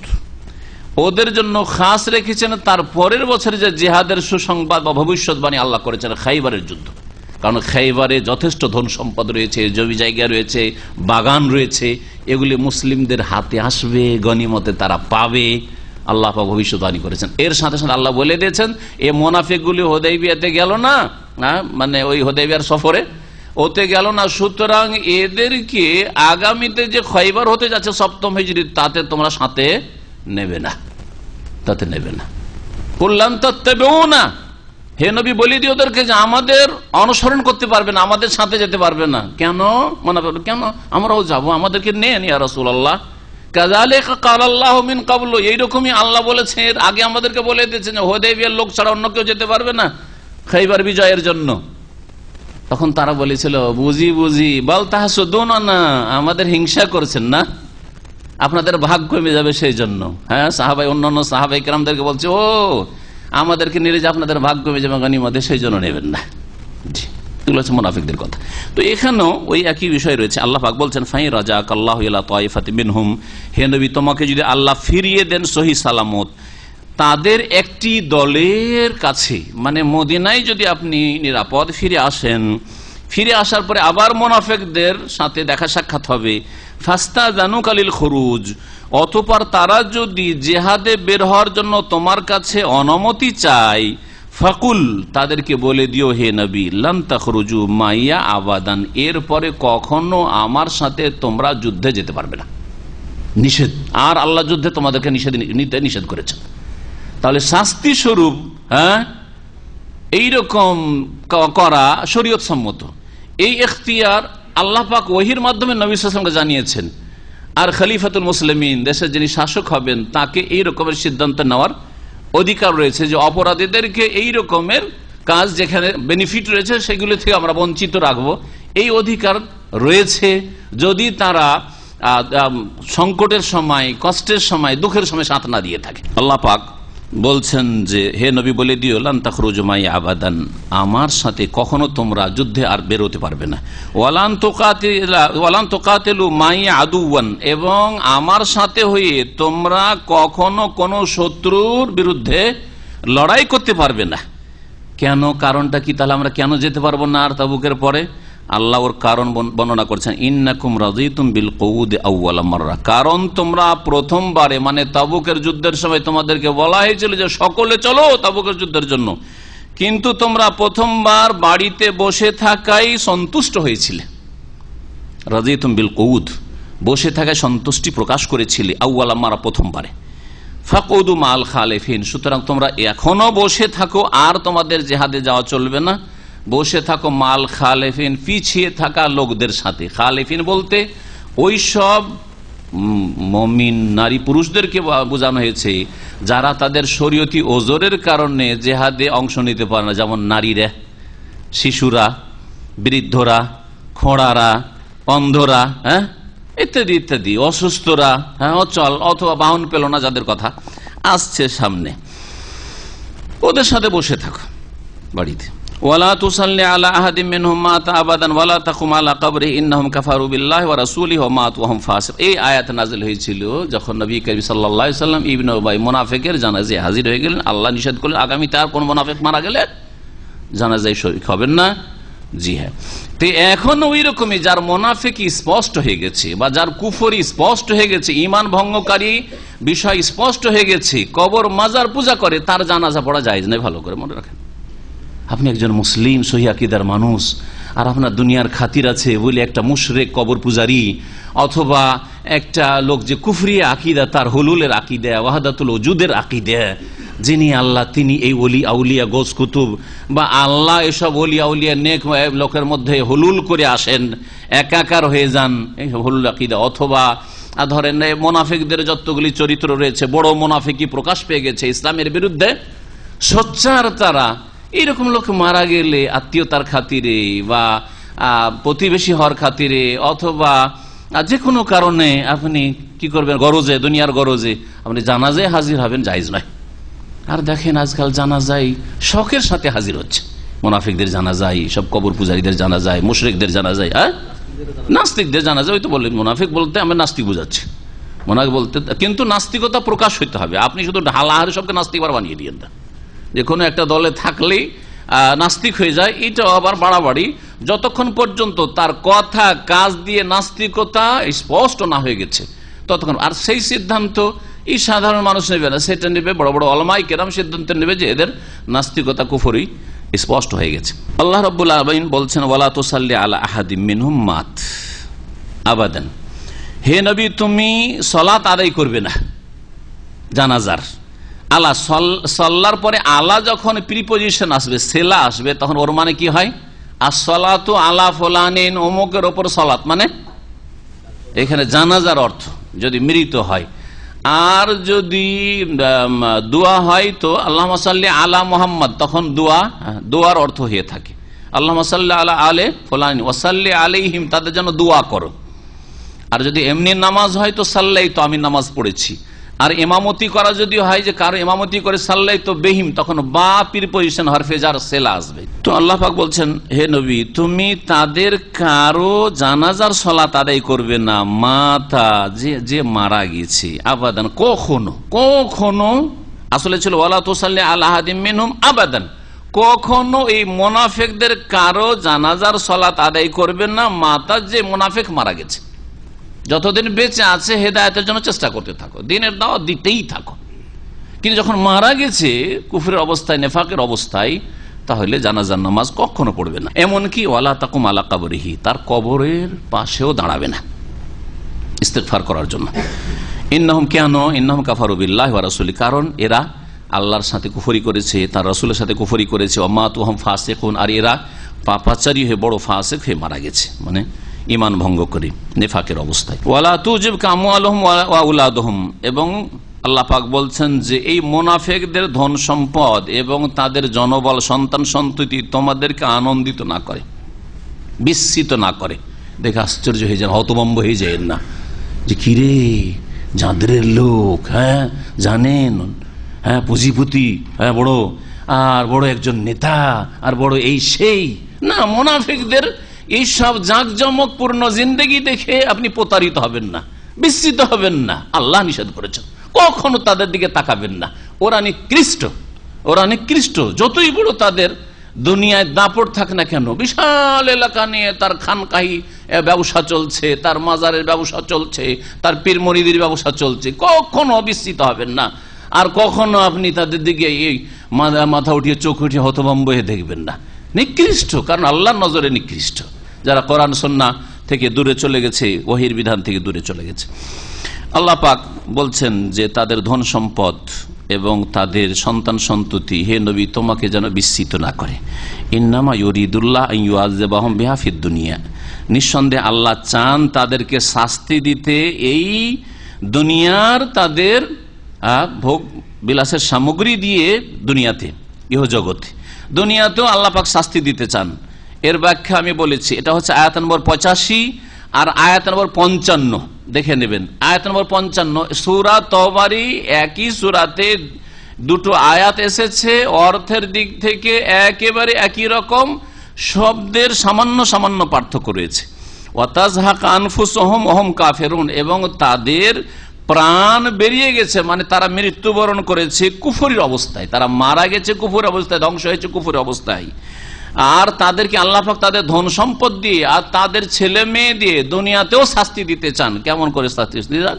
ওদের জন্য খাস রেখেছেন তার পরের বছরে যে জিহাদের সুসংবাদ বা ভবিষ্যৎবাণী আল্লাহ করেছেন খাইবারের যুদ্ধ। কারণ খাইবারে যথেষ্ট ধন সম্পদ রয়েছে, জমি জায়গা রয়েছে, বাগান রয়েছে, এগুলি মুসলিমদের হাতে আসবে, গনিমতে তারা পাবে, আল্লাহ পাক ভবিষ্যৎবাণী করেছেন। এর সাথে সাথে আল্লাহ বলে দিয়েছেন এ মুনাফিকগুলি হুদাইবিয়াতে গেল না, মানে ওই হুদাইবিয়ার সফরে ওতে গেল না, সুতরাং এদেরকে আগামীতে যে খাইবার হতে যাচ্ছে 7ম হিজরি তাতে তোমরা সাথে নেবে না, তাতে নেবে না। কুল্লান তাত্তাবিউনা, হে নবী বলে দিও ওদেরকে যে আমাদের অনুসরণ করতে পারবে না, আমাদের সাথে যেতে পারবে না। কেন? মনে করবে কেন আমরাও যাব, আমাদেরকে নেন ইয়া রাসূলুল্লাহ। কাযালিকা ক্বালাল্লাহু মিন ক্বাবলু, এইরকমই আল্লাহ বলেছে, এর আগে আমাদেরকে বলে দিয়েছেন হুদাইবিয়ার লোক ছাড়া অন্য কেউ যেতে পারবে না খাইবার বিজয়ের জন্য। তখন তারা বলেছিল বুঝি বুঝি বাল তাহসুদুনা, আমাদের হিংসা করছেন না, আপনাদের ভাগ কমে যাবে সেই জন্য। হ্যাঁ, সাহাবাই অন্যান্য সাহাবাই কেরামদেরকে বলছে ও আমাদেরকে নিলে যে আপনাদের ভাগ কমে যাবে গনিমতে, সেই জন্য নেবেন না। এগুলো হচ্ছে মুনাফিকদের কথা। তো এখানেও ওই একই বিষয় রয়েছে। আল্লাহ পাক বলছেন ফাই রাজাক আল্লাহু ইলা তাইফাতিন মিনহুম, হে নবী তোমাকে যদি আল্লাহ ফিরিয়ে দেন সহি সালামত তাদের একটি দলের কাছে, মানে মদিনায় যদি আপনি নিরাপদ ফিরে আসেন, ফিরে আসার পরে আবার মুনাফিকদের সাথে দেখা সাক্ষাৎ হবে, ফাস্তাযানুকা লিল খুরুজ, অতঃপর তারা যদি জিহাদে বের হওয়ার জন্য তোমার কাছে অনুমতি চায়, ফাকুল তাদেরকে বলে দিও হে নবী লান তাখরুজু মাইয়া আবাদান, এরপরে কখনো আমার সাথে তোমরা যুদ্ধে যেতে পারবে না, নিষেধ। আর আল্লাহ যুদ্ধে তোমাদেরকে নিষেধ করেছেন। তাহলে শাস্তি স্বরূপ হ্যাঁ এইরকম করা শরীয়ত সম্মত, এই এখতিয়ার আল্লাহ পাক ওহীর মাধ্যমে নবী সাল্লাল্লাহু আলাইহি ওয়াসাল্লামকে জানিয়েছেন। আর খলিফাতুল মুসলিমিন, দেশের যিনি শাসক হবেন, তাকে এই রকমের সিদ্ধান্ত নেওয়ার অধিকার রয়েছে যে অপরাধীদেরকে এই রকমের কাজ যেখানে বেনিফিট রয়েছে সেগুলি থেকে আমরা বঞ্চিত রাখবো, এই অধিকার রয়েছে যদি তারা সংকটের সময়, কষ্টের সময়, দুঃখের সময় সাথ না দিয়ে থাকে। আল্লাহ পাক বলছেন যে হে নবী বলে দিও লান তাখরুজু মাইয়া আবাদান, আমার সাথে কখনো তোমরা যুদ্ধে আর বেরোতে পারবে না। ওয়ালান তুকাতিলু মাইয়া আদুওয়ান, এবং আমার সাথে হয়ে তোমরা কখনো কোনো শত্রুর বিরুদ্ধে লড়াই করতে পারবে না। কেন? কারণটা কি? তাহলে আমরা কেন যেতে পারবো না আর তাবুকের পরে? আল্লাহ ওর কারণ বর্ণনা করছেন ইন্নাকুম রাযীতুম বিল কউদি আউওয়ালা মাররা, কারণ তোমরা প্রথমবারে মানে তাবুকের যুদ্ধের সময় তোমাদেরকে বলা হয়েছিল যে সকলে চলো তাবুকের যুদ্ধের জন্য, কিন্তু তোমরা প্রথমবার বাড়িতে বসে থাকাই সন্তুষ্ট হয়েছিলে। রাযীতুম বিল কউদ, বসে থাকায় সন্তুষ্টি প্রকাশ করেছিলে আউওয়ালা মাররা, প্রথমবারে। ফাকুদু মাল খালিফিন, সুতরাং তোমরা এখনো বসে থাকো, আর তোমাদের জিহাদে যাওয়া চলবে না, বসে থাকো মাল খালেফিন, পিছিয়ে থাকা লোকদের সাথে। খালেফিন বলতে ওই সব মুমিন নারী পুরুষদেরকে বোঝানো হয়েছে যারা তাদের শরীয়তি ওজরের কারণে জিহাদে অংশ নিতে পারে না, যেমন নারীরা, শিশুরা, বৃদ্ধরা, খোঁড়ারা, অন্ধরা, হ্যাঁ ইত্যাদি ইত্যাদি, অসুস্থরা, হ্যাঁ অচল অথবা বাহন পেল না, যাদের কথা আসছে সামনে, ওদের সাথে বসে থাকো বাড়িতে। ওয়ালা তুসাল্লি আলা আহাদিম মিনহুম মাতা আবাদান ওয়ালা তাকুম আলা কবরিহি ইন্নাহুম কাফারু বিল্লাহি ওয়া রাসূলিহি ওয়া মাতু ওয়া হুম ফাসিক। এই আয়াত নাযিল হয়েছিল যখন নবী করিম সাল্লাল্লাহু আলাইহি ওয়াসাল্লাম ইবনে উবাই মুনাফিকের জানাজায় হাজির হয়ে গেলেন। আল্লাহ নিষেধ করলেন আগামীতে আর কোন মুনাফিক মারা গেলে জানাজায় শরীক হবেন না, জি হ্যাঁ, তো এখন ওই রকমই যার মুনাফিকি স্পষ্ট হয়ে গেছে বা যার কুফরি স্পষ্ট হয়ে গেছে, ঈমান ভঙ্গকারী বিষয় স্পষ্ট হয়ে গেছে, কবর মাজার পূজা করে, তার জানাজা পড়া জায়েজ নয়। ভালো করে মনে রাখেন, আপনি একজন মুসলিম সহি আকীদার মানুষ, আর আপনার দুনিয়ার খাতির আছে বলে একটা মুশরিক কবর পূজারী অথবা একটা লোক যে কুফরি আকীদা, তার হুলুলের আকীদা, ওয়াহদাতুল ওজুদের আকীদা, যিনি আল্লাহ তিনি এই ওলি আউলিয়া গোস কুতুব বা আল্লাহ এসব ওলি আউলিয়া নেক লোকের মধ্যে হুলুল করে আসেন, একাকার হয়ে যান, এইসব হুলুল আকীদা। অথবা ধরেন মুনাফিকদের যতগুলি চরিত্র রয়েছে, বড় মুনাফিকি প্রকাশ পেয়ে গেছে ইসলামের বিরুদ্ধে, সোচ্চার তারা, এইরকম লোক মারা গেলে আত্মীয়তার খাতিরে বা প্রতিবেশী হওয়ার খাতিরে অথবা যে কোনো কারণে আপনি কি করবেন, গরজে, দুনিয়ার গরজে আপনি জানাজায় হাজির হবেন, জায়েজ নয়। আর দেখেন আজকাল জানাজায় শখের সাথে হাজির হচ্ছে, মুনাফিকদের জানাজায়, সব কবর পূজারীদের জানাজায়, মুশরিকদের জানাজায়, হ্যাঁ নাস্তিকদের জানাজায়। ওই তো বললেন মুনাফিক বলতে আমি নাস্তিক বোঝাচ্ছি, মুনাফিক বলতে, কিন্তু নাস্তিকতা প্রকাশ হইতে হবে। আপনি শুধু ঢালাহারে সবকে নাস্তিক বানিয়ে দিয়েন না, যে কোনো একটা দলে থাকলেই নাস্তিক হয়ে যায়, এটাও আবার বাড়াবাড়ি। যতক্ষণ পর্যন্ত তার কথা কাজ দিয়ে নাস্তিকতা স্পষ্ট না হয়ে গেছে ততক্ষণ। আর সেই সিদ্ধান্ত এই সাধারণ মানুষ নেবে না, সেটা নেবে বড় বড় ওলামায়ে কেরাম, সিদ্ধান্ত নেবে যে এদের নাস্তিকতা কুফরি স্পষ্ট হয়ে গেছে। আল্লাহ রাব্বুল আলামিন বলছেন, ওয়ালা তুসাল্লি আলা আহাদিম মিনহুম মাত আবাদান, হে নবী তুমি সালাত আদায় করবে না জানাজার। আলা সাল্লার পরে আলা যখন প্রিপজিশন আসবে, সেলা আসবে, তখন ওর মানে কি হয়, আসসালাতু আলা ফুলানিন, অমুকের ওপর সালাত, মানে এখানে জানাজার অর্থ যদি মৃত হয়। আর যদি দোয়া হয় তো আল্লাহুম্মা সাল্লি আলা মুহাম্মদ, তখন দোয়ার অর্থ হয়ে থাকে আল্লাহুম্মা সাল্লি আলা আলে ফুলানি ওয়াসাল্লি আলাইহিম, তাদের জন্য দোয়া করো। আর যদি এমনি নামাজ হয় তো সাল্লাই, তো আমি নামাজ পড়েছি। আর ইমামতি করা যদি হয় যে কারো ইমামতি করে সাল্লাই তো বেহিম, তখন বা প্রিপজিশন হরফে জার সেলা আসবে। তো আল্লাহ পাক বলছেন, হে নবী তুমি তাদের কারো জানাজার সালাত আদায় করবে না, মাতা যে মারা গেছে, আবাদান কখনো আসলে ছিল ওয়ালা তুসাল্লি আলা আহাদিম মিনহুম আবাদান, কখনো এই মুনাফিকদের কারো জানাজার সালাত আদায় করবে না, মাতা যে মুনাফিক মারা গেছে। যতদিন বেঁচে আছে হেদায়েতের জন্য চেষ্টা করতে থাকো, দিনের দাওয়াত দিতেই থাকো, কিন্তু যখন মারা গেছে কুফরের অবস্থায়, নেফাকের অবস্থায়, তাহলে জানাজার নামাজ কখনো পড়বে না। এমনকি ওয়ালা তাকুম আলা কবরিহি, তার কবরের পাশেও দাঁড়াবে না ইস্তেগফার করার জন্য। ইন্নাহুম কাফারু বিল্লাহি ওয়া রাসূলিহি, কারণ এরা আল্লাহর সাথে কুফরি করেছে, তার রাসূলের সাথে কুফরি করেছে। ওয়া মাতুহুম ফাসিকুন, আর এরা পাপাচারী হয়ে বড় ফাসিক হয়ে মারা গেছে, মানে ঈমান ভঙ্গ করে নেফাকের অবস্থায়। ওয়ালা তুজিবকা আমওয়ালুহুম ওয়া আওলাদুহুম, এবং আল্লাহ পাক বলছেন যে এই মুনাফিকদের ধন সম্পদ এবং তাদের জনবল, সন্তান সন্ততি তোমাদেরকে আনন্দিত না করে, বিস্মিত না করে। দেখে আশ্চর্য হয়ে যান, হতভম্ব হয়ে যায় না, যে কিরে যাদের লোক, হ্যাঁ জানেন, হ্যাঁ পুঁজিপতি, হ্যাঁ বড়, আর বড় একজন নেতা, আর বড় এই সেই না। মুনাফিকদের এইসব জাঁকজমকপূর্ণ জিন্দেগি দেখে আপনি প্রতারিত হবেন না, বিস্মিত হবেন না। আল্লাহ নিষেধ করেছেন, কখনো তাদের দিকে তাকাবেন না। ওরা নিকৃষ্ট, যতই বড় তাদের দুনিয়ায় দাপট থাক না কেন, বিশাল এলাকা নিয়ে তার খানকাহি ব্যবসা চলছে, তার মাজারের ব্যবসা চলছে, তার পীর মুরিদের ব্যবসা চলছে, কখনো বিস্মিত হবেন না। আর কখনো আপনি তাদের দিকে এই মাথা উঠিয়ে চোখ উঠিয়ে হতভম্ব হয়ে দেখবেন না। নিকৃষ্ট, কারণ আল্লাহর নজরে নিকৃষ্ট, যারা কোরআন সুন্নাহ থেকে দূরে চলে গেছে, ওহীর বিধান থেকে দূরে চলে গেছে। আল্লাহ পাক বলছেন যে তাদের ধন সম্পদ এবং তাদের সন্তান সন্ততি, হে নবী তোমাকে যেন বিস্মিত না করে। ইন্নামা ইউরিদুল্লাহ আন ইউআযযিবাহুম বিহা ফিদ দুনিয়া, নিঃসন্দেহে আল্লাহ চান তাদেরকে শাস্তি দিতে এই দুনিয়ার তাদের ভোগ বিলাসের সামগ্রী দিয়ে, দুনিয়াতে, ইহজগতে, দুনিয়াতেও আল্লাহ পাক শাস্তি দিতে চান। এর ব্যাখ্যা আমি বলেছি, এটা হচ্ছে আয়াত নম্বর 85 আর আয়াত নম্বর 55, দেখে নেবেন। আয়াত নম্বর 55 সূরা তওবারই একই সূরাতে দুটো আয়াত এসেছে, অর্থের দিক থেকে একেবারে একই রকম, শব্দের সামান্য পার্থক্য রয়েছে। ওয়াতাজহাকা আনফুসুহুম ওয়া হুম কাফিরুন, এবং তাদের প্রাণ বেরিয়ে গেছে, মানে তারা মৃত্যুবরণ করেছে কুফরির অবস্থায়, তারা মারা গেছে কুফরির অবস্থায়, ধ্বংস হয়েছে কুফরির অবস্থায়। আর তাদেরকে আল্লাহ পাক তাদের ধন সম্পদ দিয়ে আর তাদের ছেলে মেয়ে দিয়ে দুনিয়াতেও শাস্তি দিতে চান। কেমন করে শাস্তি দিতে?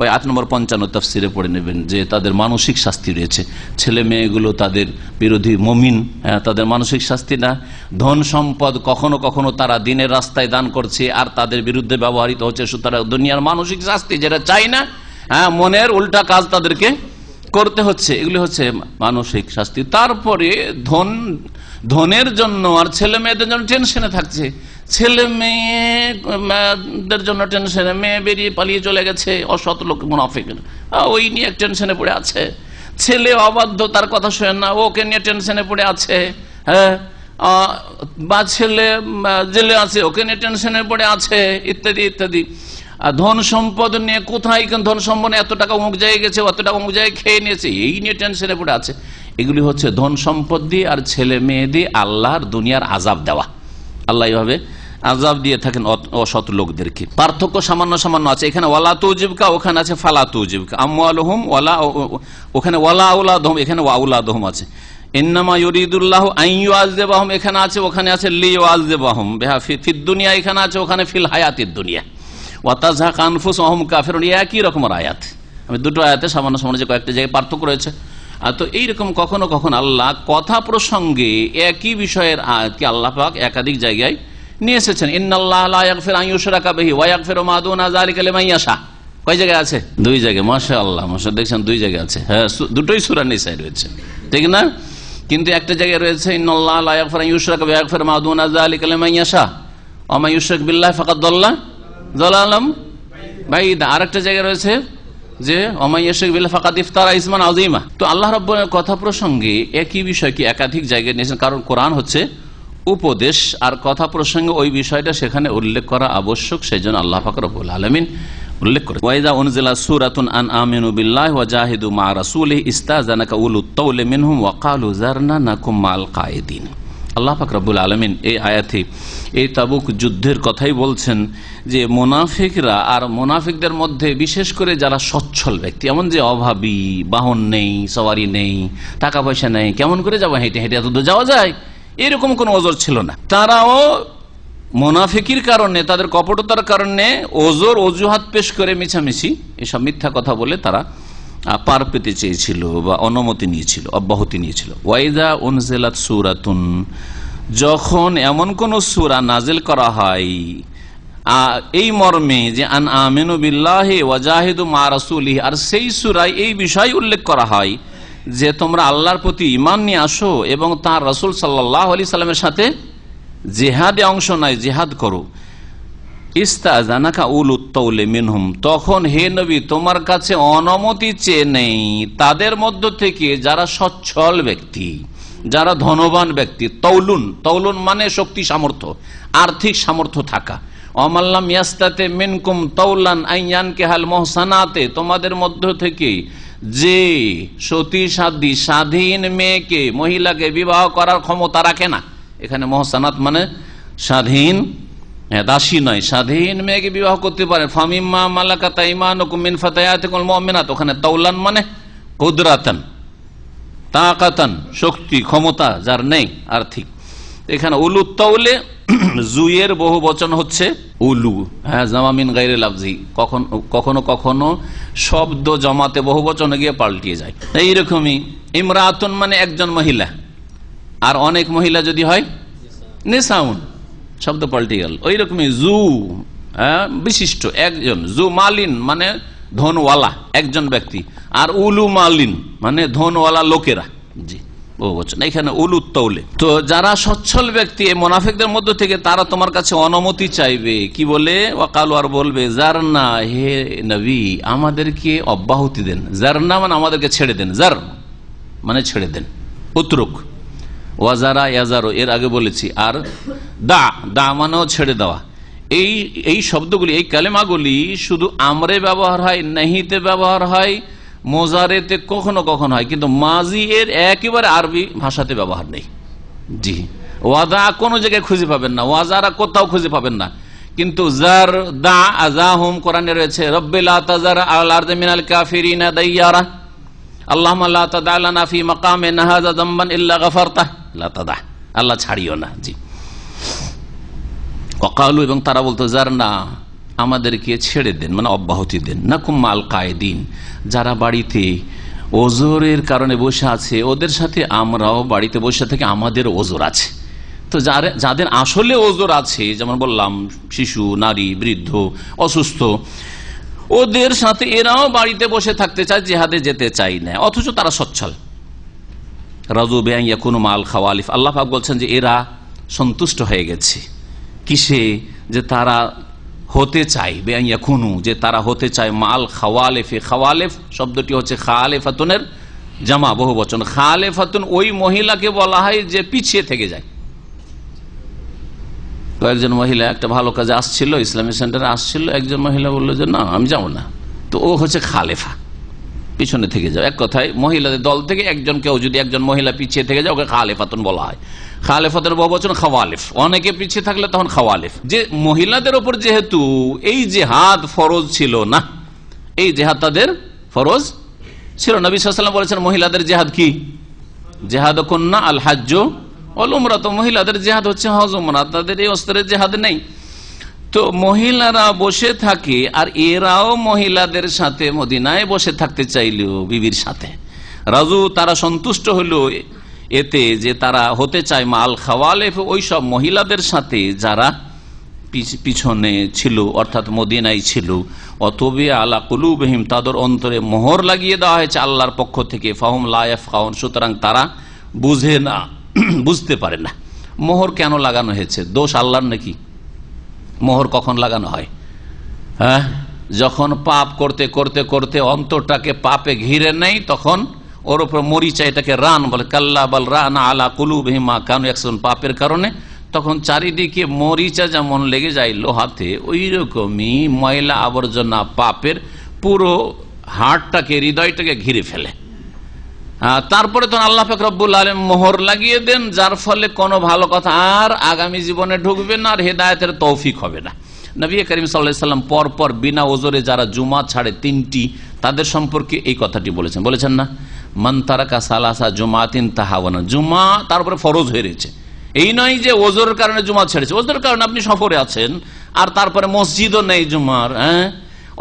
ওই 8 নম্বর 55 তাফসিরে পড়ে নেবেন যে তাদের মানসিক শাস্তি রয়েছে। ছেলে মেয়েগুলো তাদের বিরোধী মুমিন, তাদের মানসিক শাস্তি না। ধন সম্পদ কখনো কখনো তারা দিনের রাস্তায় দান করছে আর তাদের বিরুদ্ধে ব্যবহৃত হচ্ছে, সুতরাং দুনিয়ার মানসিক শাস্তি যেটা চাই না, মনের উল্টা কাজ তাদেরকে করতে হচ্ছে, এগুলি হচ্ছে মানসিক শাস্তি। তারপরে ধনের জন্য আর ছেলে মেয়েদের জন্য টেনশনে থাকছে, ছেলে মেয়েদের জন্য টেনশনে, মেয়ে বেরিয়ে পালিয়ে চলে গেছে অসৎ লোক মুনাফিক, ওই নিয়ে টেনশনে পড়ে আছে। ছেলে অবাধ্য, তার কথা শোনে না, ওকে নিয়ে টেনশনে পড়ে আছে। হ্যাঁ, বা ছেলে জেলে আছে, ওকে নিয়ে টেনশনে পড়ে আছে, ইত্যাদি ইত্যাদি। আর ধন সম্পদ নিয়ে কোথায় ধন সম্পদ, এত টাকা অমুক জায়গায় গেছে, অত টাকা অমুক জায়গায় খেয়ে নিয়েছে, এই নিয়ে টেনশনে পড়ে আছে। এগুলি হচ্ছে ধন সম্পদ দিয়ে আর ছেলে মেয়ে দিয়ে আল্লাহর দুনিয়ার আযাব দেওয়া। আল্লাহ এইভাবে আযাব দিয়ে থাকেন অসৎ লোকদেরকে। পার্থক্য সামান্য সামান্য আছে, এখানে ওয়ালা তুজিবকা, ওখানে আছে ফালা তুজিবকা। আমওয়ালুহুম ওয়ালা, ওখানে ওয়ালা আওলাদহুম, এখানে ওয়াউলাদহুম আছে। ইন্নামা ইউরিদুল্লাহু আন ইউআযযিবাহুম, এখানে আছে, ওখানে আছে লিইউআযযিবাহুম বিহা ফিদ দুনিয়া, এখানে আছে, ওখানে ফিল হায়াতিদ দুনিয়া। ওয়া তাযহাকা আনফুসুহুম কাফিরুন, একই রকমের আয়াত। আমি দুটো আয়াতে সামান্য সামান্য যে কয়েকটা জায়গায় পার্থক্য রয়েছে। তো এইরকম কখনো কখনো আল্লাহ কথা প্রসঙ্গে একই বিষয়ের আয়াতকে আল্লাহ পাক একাধিক জায়গায় নিয়ে এসেছেন। ইন্নাল্লাহা লা ইয়াগফিরু আন ইউশরাকা বিহি ওয়া ইয়াগফিরু মা দুনা যালিকা লিমান ইয়াশা। কয় জায়গায় আছে? 2 জায়গায়। মাশাআল্লাহ, মাশাআল্লাহ, দেখছেন 2 জায়গায় আছে। হ্যাঁ, দুটোই সূরা নিসায় রয়েছে, ঠিক না? কিন্তু একটা জায়গায় রয়েছে ইন্নাল্লাহা লা ইয়াগফিরু আন ইউশরাকা বিহি ওয়া ইয়াগফিরু মা দুনা যালিকা লিমান ইয়াশা ওয়া মান ইউশরিক বিল্লাহি ফাকাদ দাল্লা দালালাম বাইদা। আরেকটা জায়গায় রয়েছে যে ফাকাদ ইফতারা ইসমান আযীমা। তো আল্লাহ রাব্বুল কথা প্রসঙ্গে একই বিষয়কে একাধিক জায়গায় নিয়েছেন, কারণ কোরআন হচ্ছে উপদেশ আর কথা প্রসঙ্গে ওই বিষয়টা সেখানে উল্লেখ করা আবশ্যক, সেজন্য আল্লাহ পাক রব্বুল আলামিন উল্লেখ করে। ওয়াইদা উনজিলা সূরাতুন আন আমিনু বিল্লাহি ওয়া জাহিদু মা রাসূলিহি ইস্তাযানাকা উলুত তাওলি মিনহুম ওয়া ক্বালু যারনা নাকুম মাল কায়েদিন। আল্লাহ পাক রব্বুল আলামিন এই আয়াতে এই তাবুক যুদ্ধের কথাই বলছেন যে মুনাফিকরা আর মুনাফিকদের মধ্যে বিশেষ করে যারা সচ্ছল ব্যক্তি, এমন যে অভাবী, বাহন নেই, সওয়ারি নেই, টাকা পয়সা নেই, কেমন করে যাবো, হেঁটে হেঁটে এত দূর যাওয়া যায়, এরকম কোনো ওজর ছিল না। তারাও মুনাফিকির কারণে, তাদের কপটতার কারণে অজুহাত পেশ করে মিছামিছি এসব মিথ্যা কথা বলে তারা পার পেতে চেয়েছিল বা অনুমতি নিয়েছিল, অব্যাহতি নিয়েছিল। ওয়াইদা উনজিলাত সূরাতুন, যখন এমন কোন সূরা নাজিল করা হয় এই মর্মে যে আন আমিনু বিল্লাহি ওয়া জাহিদু মা রাসূলিহি, আর সেই সূরায় এই বিষয় উল্লেখ করা হয় যে তোমরা আল্লাহর প্রতি ঈমান নিয়ে আসো এবং তার রাসূল সাল্লাল্লাহু আলাইহি সাল্লামের সাথে জিহাদে অংশ নেয়, জিহাদ করো। ইস্তাযানাকা উলুত তাওলি মিনহুম, তখন হে নবী তোমার কাছে অনুমতি চেয়ে নেই তাদের মধ্য থেকে যারা সচ্ছল ব্যক্তি, যারা ধনবান ব্যক্তি। তৌলুন মানে শক্তি সামর্থ্য, আর্থিক সামর্থ্য থাকা। অমাল্লাম ইয়াস্তাতে মিনকুম তাওলান আইয়ানকিহাল মুহসানাতে, তোমাদের মধ্য থেকে যে সতী সাধ্বী স্বাধীন মেয়েকে, মহিলাকে বিবাহ করার ক্ষমতা রাখে না। এখানে মুহসানাত মানে স্বাধীন, দাসী নয়, স্বাধীন মেয়েকে বিবাহ করতে পারে। ফামিম্মা মালাকাত আইমানুকুম মিন ফাতায়াতিকুল মুমিনাত, ওখানে তাওলান মানে কুদরাতান, তাকাতান, শক্তি ক্ষমতা যার নেই আর্থিক। এখানে উলু তাওলে জুয়ের বহু বচন হচ্ছে উলু, হ্যাঁ, জামামিন গায়রে লাফজি, কখনো কখনো শব্দ জমাতে বহু বচনে গিয়ে পাল্টিয়ে যায়। এইরকমই ইমরাতুন মানে একজন মহিলা, আর অনেক মহিলা যদি হয় নিসাউন, শব্দ পাল্টে গেল। ওই রকমই জু, বিশিষ্ট একজন, জু মালিন মানে ধনওয়ালা একজন ব্যক্তি, আর উলু মালিন মানে ধনওয়ালা লোকেরা। জি, বহু বচন এখানে উলু তাওলে। তো যারা সচ্ছল ব্যক্তি মুনাফিকদের মধ্য থেকে, তারা তোমার কাছে অনুমতি চাইবে, কি বলে? ওয়াকালু, আর বলবে জারনা, হে নবী আমাদেরকে অব্যাহতি দেন। জারনা মানে আমাদেরকে ছেড়ে দেন, জার মানে ছেড়ে দেন, উতরুক। ওয়াজারা ইয়াজারো এর আগে বলেছি। আর দা মানেও ছেড়ে দেওয়া। এই শব্দগুলি, এই কালেমাগুলি শুধু আমরে ব্যবহার হয়, নাহিতে ব্যবহার হয়, মোজারেতে কখনো কখনো হয়, কিন্তু মাজি এর একেবারে আরবি ভাষাতে ব্যবহার নেই। জি, ওয়াদা কোনো জায়গায় খুঁজে পাবেন না, ওয়াজারা কোথাও খুঁজে পাবেন না। কিন্তু জার দা আজাহুম কোরআনে রয়েছে, রব্বি লা তাজার আলাল আরদি মিনাল কাফিরিনা দাইয়ারা, আল্লাহুম্মা লা তাদা লানা ফি মাকামিনা হাযা যামবান ইল্লা গাফারতাহ, লা তাদা। আল্লাহ ছাড়িও না। জি, ওয়াকালু, এবং তারা বলতো জারনা, আমাদেরকে ছেড়ে দেন, মানে অব্যাহতি দেন, নাকুম মাল কায়েদিন, যারা বাড়িতে ওজোরের কারণে বসে আছে ওদের সাথে আমরাও বাড়িতে বসে থেকে আমাদের ওজোর আছে। তো যাদের আসলে ওজোর আছে, যেমন বললাম শিশু, নারী, বৃদ্ধ, অসুস্থ, ওদের সাথে এরাও বাড়িতে বসে থাকতে চায়, জিহাদে যেতে চাই না, অথচ তারা সচ্ছল। রাজু বেআইন ইয়াকুনু মাল খাওয়ালিফ, আল্লাহ পাক বলছেন যে এরা সন্তুষ্ট হয়ে গেছে কিসে, যে তারা হতে চায়, বেআইন ইয়াকুনু, যে তারা হতে চায় মাল খাওয়ালিফে। খাওয়ালিফ শব্দটি হচ্ছে খালেফাতুনের জামা, বহু বচন। খালেফাতুন ওই মহিলাকে বলা হয় যে পিছিয়ে থেকে যায়। কয়েকজন মহিলা একটা ভালো কাজে আসছিল, ইসলামিক সেন্টারে আসছিল, একজন মহিলা বললো যে না আমি যাবো না, তো ও হচ্ছে খালেফা, পিছনে থেকে যাও। এক কথায় মহিলাদের দল থেকে কেউ যদি একজন মহিলা পিছিয়ে থেকে যায় ওকে খালেফাতুন বলা হয়। খালেফাতুন বহুবচন খাওয়ালিফ, অনেকে পিছিয়ে থাকলে তখন খাওয়ালিফ। যে মহিলাদের ওপর যেহেতু এই জিহাদ ফরজ ছিল না, এই জিহাদ তাদের ফরজ ছিল না। নবী সাল্লাল্লাহু আলাইহি ওয়াসাল্লাম বলেছেন মহিলাদের জিহাদ কি, জিহাদ কন্যা আল হাজ্জ ওয়াল উমরা, তো মহিলাদের জিহাদ হচ্ছে হজ উমরা, তাদের এই অস্ত্রের জিহাদ নেই। তো মহিলারা বসে থাকে, আর এরাও মহিলাদের সাথে মদিনায় বসে থাকতে চাইল বিবির সাথে। রাজু, তারা সন্তুষ্ট হলো এতে যে তারা হতে চায় মাল খাওয়ালেফ, ওই সব মহিলাদের সাথে যারা পিছনে ছিল, অর্থাৎ মদিনায় ছিল। অতবে আলা কুলুবহিম, তাদের অন্তরে মোহর লাগিয়ে দেওয়া হয়েছে আল্লাহর পক্ষ থেকে। ফাহুম লা ইয়াফকাহুন, সুতরাং তারা বুঝে না, বুঝতে পারে না। মোহর কেন লাগানো হয়েছে? দোষ আল্লাহর নাকি? মোহর কখন লাগানো হয়? হ্যাঁ, যখন পাপ করতে করতে করতে অন্তরটাকে পাপে ঘিরে নেই, তখন ওর উপর মরিচা, এটাকে রান বলে, কাল্লা বাল রান আলা কুলুবহিম মা কানু ইয়াকসিবুন, পাপের কারণে তখন চারিদিকে মরিচা যেমন লেগে যায় লোহাতে, ওই রকমই ময়লা আবর্জনা পাপের পুরো হাড়টাকে, হৃদয়টাকে ঘিরে ফেলে। তারপরে তো আল্লাহ পাক রব্বুল আলামিন মোহর লাগিয়ে দেন, যার ফলে কোনো ভালো কথা আর আগামী জীবনে ঢুকবে না, আর হেদায়েতের তৌফিক হবে না। নবী করিম সাল্লাল্লাহু আলাইহি ওয়াসাল্লাম পরপর বিনা ওজরে যারা জুমা ছাড়ে তিনটি, তাদের সম্পর্কে এই কথাটি বলেছেন না, মান তারাকা সালাসা জুমাতিন তাহাওয়ানা, জুমা তারপরে ফরজ হয়ে রয়েছে। এই নয় যে ওজরের কারণে জুমা ছেড়েছে, ওজরের কারণে আপনি সফরে আছেন আর তারপরে মসজিদও নেই জুমার,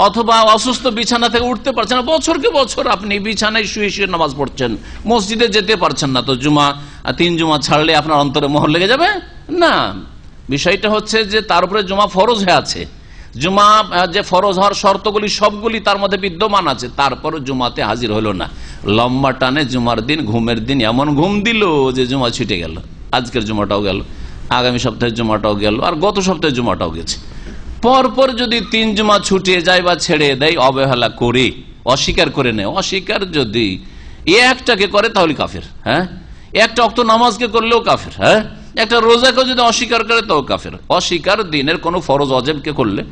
অথবা অসুস্থ, বিছানা থেকে উঠতে পারছেন না, বছরকে বছর আপনি বিছানায় শুয়ে শুয়ে নামাজ পড়ছেন, মসজিদে যেতে পারছেন না, তো তিন জুমা ছাড়লে আপনার অন্তরে মোহর লেগে যাবে না। বিষয়টা হচ্ছে যে তার উপরে জুমা ফরজ হয়ে আছে, জুমা যে ফরজ হওয়ার শর্তগুলি সবগুলি তার মধ্যে বিদ্যমান আছে, তারপর জুমাতে হাজির হলো না, লম্বা টানে জুমার দিন, ঘুমের দিন এমন ঘুম দিল যে জুমা ছুটে গেল। আজকের জুমাটাও গেল, আগামী সপ্তাহের জুমাটাও গেল, আর গত সপ্তাহের জুমাটাও গেছে। পরপর যদি তিন জুমা ছুটিয়ে যায় বা ছেড়ে দেয়, অবহেলা করে, অস্বীকার করে নেয়, অস্বীকার যদি একটাকে করে তাহলে কাফের। হ্যাঁ, একটা ওয়াক্ত নামাজকে করলেও কাফের। হ্যাঁ, একটা রোজাকে যদি অস্বীকার করে তাও কাফের। অস্বীকার দিনের কোনো ফরজ অজেবকে করলে,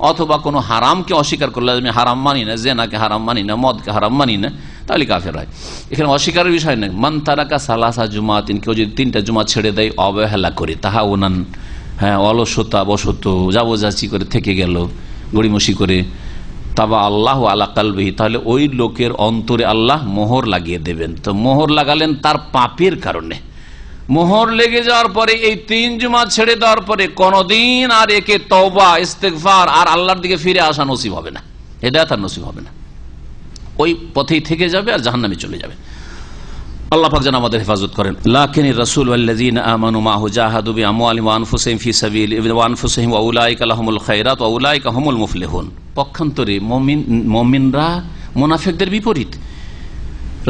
অথবা কোনো হারামকে অস্বীকার করলে, আমি হারাম মানি না, জেনাকে হারাম মানি না, মদকে হারাম মানি না, তাহলে কাফের হয়। এখানে অস্বীকারের বিষয় নেই। মান তারাকা সালাসা জুমাতিন, কেউ যদি তিনটা জুমা ছেড়ে দেয় অবহেলা করে, তাহা উনান, হ্যাঁ, অলসতা বসত যাবজাচি করে থেকে গেল, গড়িমসি করে, তাবা আল্লাহ আলা কালবিহি, তাহলে ওই লোকের অন্তরে আল্লাহ মোহর লাগিয়ে দেবেন। তো মোহর লাগালেন তার পাপের কারণে। মোহর লেগে যাওয়ার পরে এই তিন জুমা ছেড়ে দেওয়ার পরে কোনদিন আর একে তওবা, ইস্তেগফার আর আল্লাহর দিকে ফিরে আসা নসিব হবে না, হেদায়েত আর নসিব হবে না, ওই পথেই থেকে যাবে আর জাহান্নামে চলে যাবে। আল্লাহ পাক যেন আমাদের হেফাজত করেন। লাকিনির রাসূল ওয়াল্লাযীনা আমানু মাহু জাহাদু বিআমওয়ালিহিম ওয়া আনফুসিহিম ফি সাবিলিল্লাহি ওয়া আনফুসিহিম ওয়া উলাইকা লাহুমুল খায়রাত ওয়া উলাইকা হুমুল মুফলিহুন। পক্ষান্তরে মুমিনরা মুনাফিকদের বিপরীত,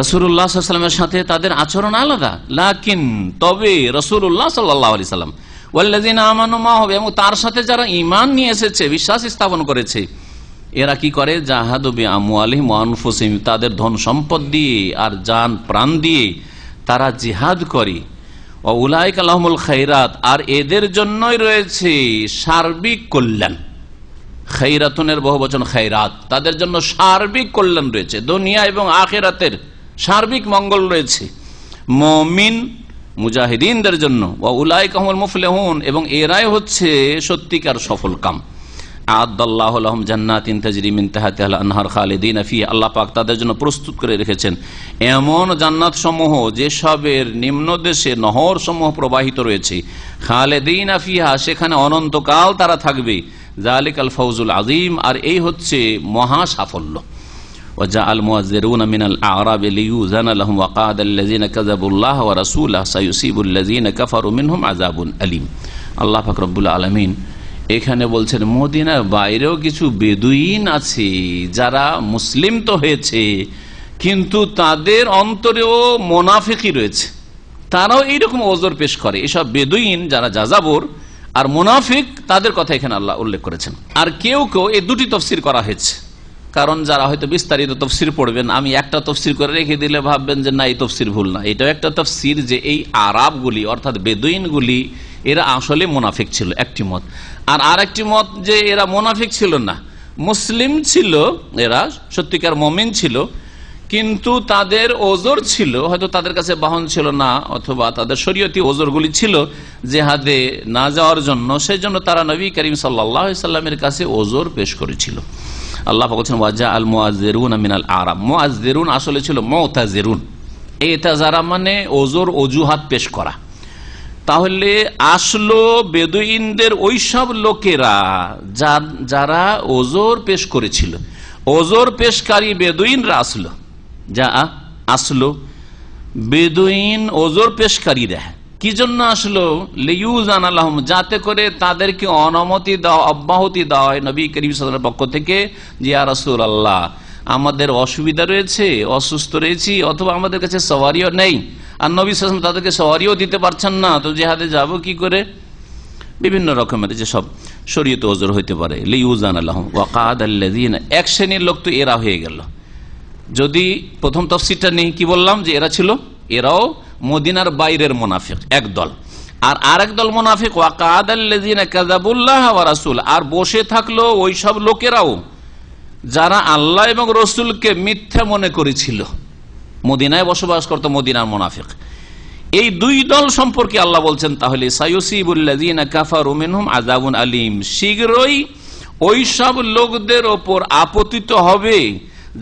রাসূলুল্লাহ সাল্লাল্লাহু আলাইহি ওয়াসাল্লামের সাথে তাদের আচরণ আলাদা। লাকিন, তবে রাসূলুল্লাহ সাল্লাল্লাহু আলাইহি ওয়াসাল্লাম ওয়াল্লাযীনা আমানু মাহু, এবং তার সাথে যারা ঈমান নিয়ে এসেছে, বিশ্বাস স্থাপন করেছে, এরা কি করে? জাহাদু বিআমওয়ালিহিম ওয়া আনফুসিহিম, তাদের ধন সম্পদ দিয়ে আর জান প্রাণ দিয়ে তারা জিহাদ করে। ওয়া উলাইকা লাহুমুল খায়রাত, আর এদের জন্যই রয়েছে সার্বিক কল্যাণ। খায়রাতুনের বহুবচন খায়রাত, তাদের জন্য সার্বিক কল্যাণ রয়েছে, দুনিয়া এবং আখিরাতের সার্বিক মঙ্গল রয়েছে মুমিন মুজাহিদিনদের জন্য। ওয়া উলাইকা হুমুল মুফলিহুন, এবং এরাই হচ্ছে সত্যিকার সফল কাম। আ'আদাল্লাহু লাহুম জান্নাতিন তাজরি মিন তাহতিহাল আনহার খালিদিনা ফিহা, আল্লাহ পাক তাদের জন্য প্রস্তুত করে রেখেছেন এমন জান্নাত সমূহ যেসবের নিম্ন দেশে নহর সমূহ প্রবাহিত রয়েছে, খালিদিনা ফিহা, সেখানে অনন্তকাল তারা থাকবে। যালিকাল ফাউজুল আযীম, আর এই হচ্ছে মহা সাফল্য। وجاء المؤذرون من الأعراب ليؤذن لهم وقعد الذين كذبوا الله ورسوله سيصيب الذين كفروا منهم عذاب أليم। আল্লাহ পাক রব্বুল আলামিন এখানে বলছেন মদিনার বাইরেও কিছু বেদুইন আছে যারা মুসলিম তো হয়েছে কিন্তু তাদের অন্তরেও মুনাফিকি রয়েছে, তারাও এইরকম ওজর পেশ করে। এসব বেদুইন যারা যাযাবর আর মুনাফিক, তাদের কথা এখানে আল্লাহ উল্লেখ করেছেন। আর কেউ কেউ এই দুটি তফসির করা হয়েছে, কারণ যারা হয়তো বিস্তারিত তফসির পড়বেন, আমি একটা তফসির করে রেখে দিলে ভাববেন যে না এই তফসির ভুল না। এটাও একটা তফসির যে এই আরবগুলি অর্থাৎ বেদুইনগুলি এরা আসলে মুনাফিক ছিল, একটি মত। আর আরেকটি মত যে এরা মুনাফিক ছিল না, মুসলিম ছিল, এরা সত্যিকার মুমিন ছিল, কিন্তু তাদের ওজর ছিল, হয়তো তাদের কাছে বাহন ছিল না অথবা তাদের শরীয়তি ওজরগুলি ছিল জিহাদে না যাওয়ার জন্য, সেই জন্য তারা নবী করিম সাল্লাল্লাহু আলাইহি সাল্লামের কাছে ওজর পেশ করেছিল। আল্লাহ বলছেন ওয়াজা আল মুআযযিরুনা মিনাল আ'রাব, মুআযযিরুন আসলে ছিল মু'তাযিরুন, ইতাযারা মানে ওজর অজুহাত পেশ করা। তাহলে আসলো বেদুইনদের ওইসব লোকেরা যারা ওজর পেশ করেছিল, ওজর পেশকারী বেদুইনরা আসলো বেদুইন ওজর পেশকারীরা কি জন্য আসলো? লিইউযানা লাহুম, যাতে করে তাদেরকে অনুমতি দেওয়া, অব্যাহতি দেওয়া হয় নবী করিম সাল্লাল্লাহু আলাইহি ওয়াসাল্লামের পক্ষ থেকে যে ইয়া রাসূলুল্লাহ আমাদের অসুবিধা রয়েছে, অসুস্থ রয়েছি, অথবা আমাদের কাছে সওয়ারিও নেই, আর নবী সাল্লাল্লাহু আলাইহি ওয়াসাল্লাম তাদেরকে সওয়ারিও দিতে পারছেন না, তো জিহাদে যাব কি করে? বিভিন্ন রকমের যে সব শরীয়ত ওজর হইতে পারে। লিইউযানা লাহুম ওয়া কা'দাল্লাযিনা, এক শ্রেণীর লোক তো এরা হয়ে গেল। যদি প্রথম তাফসীরটা নেই, কি বললাম যে এরা ছিল, এরাও মদিনার বাইরের মুনাফিক একদল, আর আরেক দল মুনাফিক ওয়া কা'দাল্লাযিনা কাযাবুল্লাহ ওয়া রাসূল, আর বসে থাকলো ওই সব লোকেরাও যারা আল্লাহ এবং রসুলকে মিথ্যা মনে করেছিল, মদিনায় বসবাস করত মদিনার মুনাফিক। এই দুই দল সম্পর্কে আল্লাহ বলছেন তাহলে সায়ুসিবুল্লাযিনা কাফারু মিনহুম আযাবুন আলীম, শীঘ্রই ওই সব লোকদের ওপর আপতিত হবে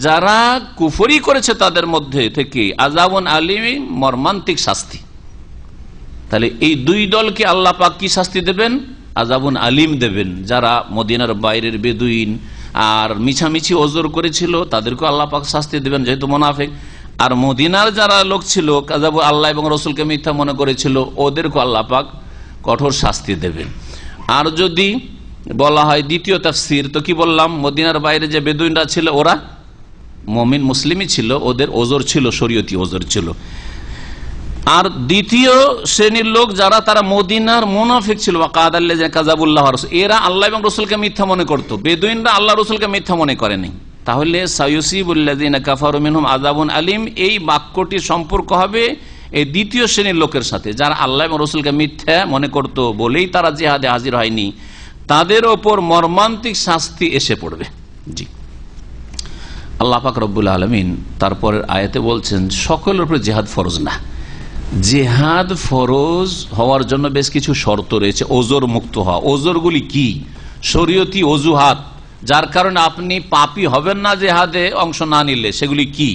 যারা কুফরি করেছে তাদের মধ্যে থেকে আযাবুন আলীম, মর্মান্তিক শাস্তি। তাহলে এই দুই দলকে আল্লাহ পাক কি শাস্তি দেবেন? আযাবুন আলীম দেবেন। যারা মদিনার বাইরের বেদুইন আর মিছামিছি ওজর করেছিল তাদেরকে আল্লাহ পাক শাস্তি দেবেন যেহেতু মুনাফিক, আর মদিনার যারা লোক ছিল কাযাবু আল্লাহ এবং রসুলকে মিথ্যা মনে করেছিল ওদেরকে আল্লাহ পাক কঠোর শাস্তি দেবেন। আর যদি বলা হয় দ্বিতীয় তাফসীর, তো কি বললাম? মদিনার বাইরে যে বেদুইনরা ছিল ওরা মুমিন মুসলিমই ছিল, ওদের ওজর ছিল, শরীয়তি ওজর ছিল। আর দ্বিতীয় শ্রেণীর লোক যারা তারা মদিনার মুনাফিক ছিল, ওয়াকাদাল্লাযিনা কাযাবুল্লাহ ওয়া রাসূল, এরা আল্লাহ এবং রাসূলকে মিথ্যা মনে করত, বেদুইনরা আল্লাহ রাসূলকে মিথ্যা মনে করেনি। তাহলে সায়ুসিবুল্লাযিনা কাফারু মিনহুম আযাবুন আলীম, এই বাক্যটির সম্পর্ক হবে এই দ্বিতীয় শ্রেণীর লোকের সাথে যারা আল্লাহ এবং রাসূলকে মিথ্যা মনে করত বলেই তারা জিহাদে হাজির হয়নি, তাদের ওপর মর্মান্তিক শাস্তি এসে পড়বে। জি, আল্লাহ পাক রব্বুল আলামিন তারপরের আয়াতে বলছেন সকলের উপর জিহাদ ফরজ না, জিহাদ ফরজ হওয়ার জন্য বেশ কিছু শর্ত রয়েছে। ওজর মুক্ত হওয়া, ওজরগুলি কি? শরীয়তি অজুহাত যার কারণে আপনি পাপী হবেন না জিহাদে অংশ না নিলে, সেগুলি কি?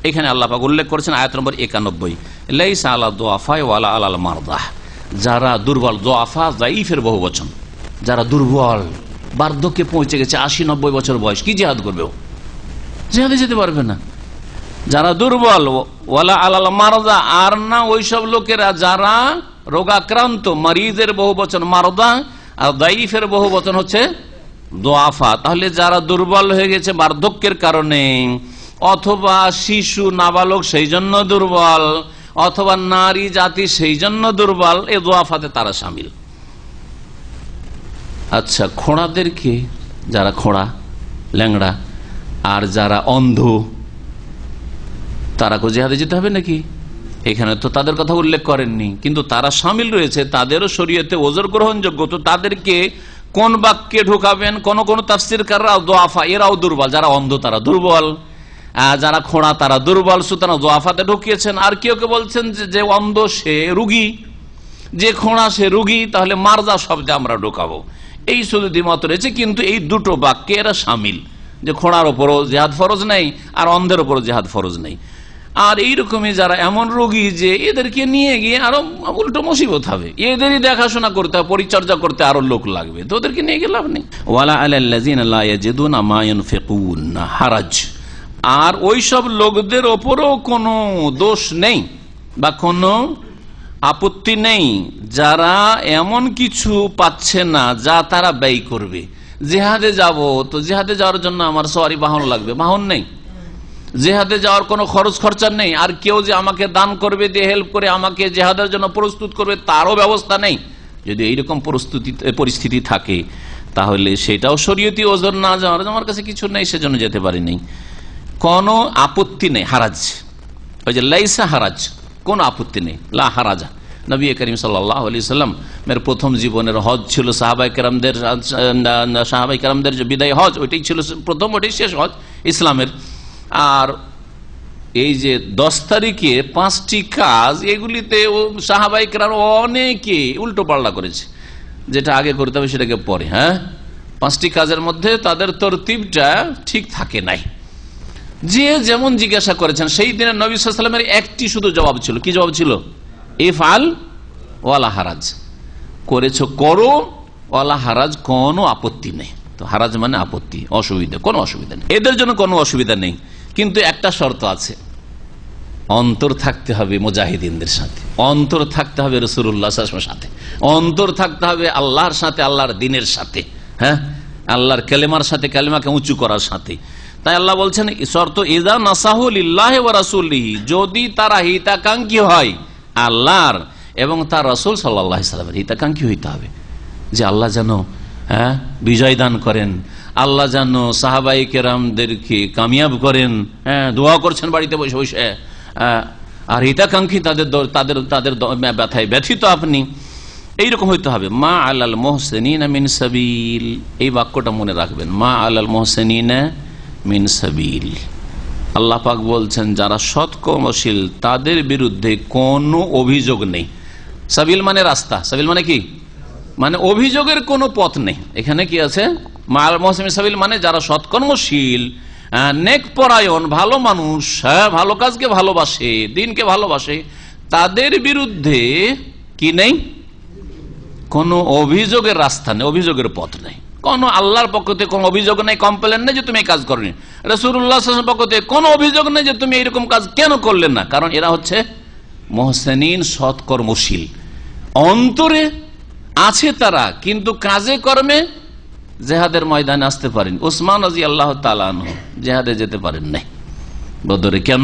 এখানে আল্লাহ পাক উল্লেখ করেছেন আয়াত নম্বর 91, লাইসা আলা দুআফা ওয়ালা আলাল মারদা, যারা দুর্বল, দুআফা যায়ীফের বহুবচন, যারা দুর্বল বার্ধক্যে পৌঁছে গেছে 80-90 বছর বয়স, কি জিহাদ করবে? জিহাদে যেতে পারবে না। যারা দুর্বল, ওয়ালা আলাল মারদা, আর না ওইসব লোকেরা যারা রোগাক্রান্ত, মারিজের বহুবচন মারদা, আর যায়ীফের বহুবচন হচ্ছে দুআফা। তাহলে যারা দুর্বল হয়ে গেছে বার্ধক্যের কারণে, অথবা শিশু নাবালক সেই জন্য দুর্বল, অথবা নারী জাতি সেই জন্য দুর্বল, এ দুআফাতে তারা শামিল। আচ্ছা, খোঁড়াদেরকে, যারা খোঁড়া ল্যাংড়া আর যারা অন্ধ, তারা কো জিহাদে যেতে হবে নাকি? এখানে তো তাদের কথা উল্লেখ করেননি, কিন্তু তারা শামিল রয়েছে, তাদেরও শরীয়তে ওজর গ্রহণযোগ্য। তো তাদেরকে কোন বাক্যে ঢোকাবেন? কোন কোন তাফসীরকাররা দুআফা, এরাও দুর্বল, যারা অন্ধ তারা দুর্বল, যারা খোঁড়া তারা দুর্বল, সুতরাং দুআফাতে ঢুকিয়েছেন। আর কেউ কেউ বলছেন যে অন্ধ সে রুগী, যে খোঁড়া সে রুগী, তাহলে মারজা শব্দে আমরা ঢোকাবো। এই শুধু দ্বিমত রয়েছে, কিন্তু এই দুটো বাক্যে এরা সামিল, যে খোঁড়ার ওপরও জেহাদ ফরজ নেই আর অন্ধের ওপরও জেহাদ ফরজ নেই। আর এইরকমই যারা এমন রোগী যে এদেরকে নিয়ে গিয়ে আরো উল্টো মুসিবত হবে, এদেরই দেখাশোনা করতে হবে, পরিচর্যা করতে আরো লোক লাগবে, তো ওদেরকে নিয়ে গিয়ে লাভ নেই। ওয়ালা আলাল্লাযিনা লা ইয়াজিদুনা মা ইউনফিকুন হারাজ, আর ওইসব লোকদের ওপরও কোনো দোষ নেই বা কোনো আপত্তি নেই যারা এমন কিছু পাচ্ছে না যা তারা ব্যয় করবে। জিহাদে যাব, তো জিহাদে যাওয়ার জন্য আমার সওয়ারি বাহন লাগবে, বাহন নেই। জিহাদে যাওয়ার কোনো খরচ খরচা নেই, আর কেউ যে আমাকে দান করবে, দিয়ে হেল্প করে আমাকে জিহাদের জন্য প্রস্তুত করবে, তারও ব্যবস্থা নেই। যদি এইরকম পরিস্থিতি থাকে তাহলে সেটাও শরীয়তি ওজর না যাওয়ার, আমার কাছে কিছু নেই সেজন্য যেতে পারিনি, কোনো আপত্তি নেই। হারাজ, ওই যে লাইসা হারাজ, কোন আপত্তি নেই, লা হারাজা। নবী করিম সাল্লাল্লাহু আলাইহি ওয়াসাল্লাম এর প্রথম জীবনের হজ ছিল সাহাবায়ে কেরামদের যে বিদায় হজ, ওইটাই ছিল প্রথম, ওইটাই শেষ হজ ইসলামের। আর এই যে 10 তারিখে 5টি কাজ, এগুলিতে সাহাবায়ে কেরাম অনেকে উল্টো পাল্টা করেছে, যেটা আগে করতে হবে সেটাকে পরে। 5টি কাজের মধ্যে তাদের তরতিবটা ঠিক থাকে নাই। যে যেমন জিজ্ঞাসা করেছেন, সেই দিনের নবী সাল্লাল্লাহু আলাইহি ওয়াসাল্লামের একটি শুধু জবাব ছিল। কি জবাব ছিল? ইফআল ওয়ালা হারাজ, করেছো করো, ওয়ালা হারাজ, কোনো আপত্তি নেই। তো হারাজ মানে আপত্তি, অসুবিধা, কোনো অসুবিধা নেই, এদের জন্য কোনো অসুবিধা নেই। কিন্তু একটা শর্ত আছে, অন্তর থাকতে হবে মুজাহিদিনদের সাথে, অন্তর থাকতে হবে রাসূলুল্লাহ সাল্লাল্লাহু আলাইহি ওয়াসাল্লামের সাথে, অন্তর থাকতে হবে আল্লাহর সাথে, আল্লাহর দ্বীনের সাথে, আল্লাহর কালেমার সাথে, কালেমাকে উঁচু করার সাথে। তাই আল্লাহ বলছেন শর্ত, ইযা নাসাহু লিল্লাহি ওয়া রাসূলিহি, যদি তারা হিতাকাঙ্ক্ষী হয় আল্লাহর এবং তার রাসূল সাল্লাল্লাহু আলাইহি ওয়াসাল্লামের, হিতাকাঙ্ক্ষী হইতে হবে যে আল্লাহ যেন বিজয় দান করেন, আল্লাহ যেন সাহাবায়ে কেরামদেরকে কামিয়াব করেন। দোয়া করছেন বাড়িতে বসে বসে, আর হিতাকাঙ্ক্ষী তাদের ব্যথায় ব্যথিত আপনি, এইরকম হইতে হবে। মা আলাল মুহসিনিনা মিন সাবিল, এই বাক্যটা মনে রাখবেন, মা আলাল মুহসিনিনা মিন সাবিল। আল্লাহ পাক বলছেন যারা সৎকর্মশীল তাদের বিরুদ্ধে কোনো অভিযোগ নেই। সাবিল মানে রাস্তা, সাবিল মানে কি, মানে অভিযোগের কোনো পথ নেই। এখানে কি আছে? মা আলাল মুহসিনিন সাবিল মানে যারা সৎকর্মশীল, নেকপরায়ণ, ভালো মানুষ, ভালো কাজকে ভালোবাসে, দিনকে ভালোবাসে, তাদের বিরুদ্ধে কি নেই? কোনো অভিযোগের রাস্তা নেই, অভিযোগের পথ নেই। কোনো আল্লাহর পক্ষ থেকে কোনো অভিযোগ নেই, কমপ্লেন নেই যে তুমি এই কাজ করনি। রাসূলুল্লাহ সাল্লাল্লাহু আলাইহি ওয়াসাল্লামের পক্ষ থেকে কোনো অভিযোগ নেই যে তুমি এইরকম কাজ কেন করলে না, কারণ এরা হচ্ছে মুহসিনিন, সৎকর্মশীল। অন্তরে আছে তারা, কিন্তু কাজে কর্মে জিহাদের ময়দানে আসতে পারেন। উসমান রাদিয়াল্লাহু তাআলা আনহু জিহাদে যেতে পারেন নাই বদরে। কেন?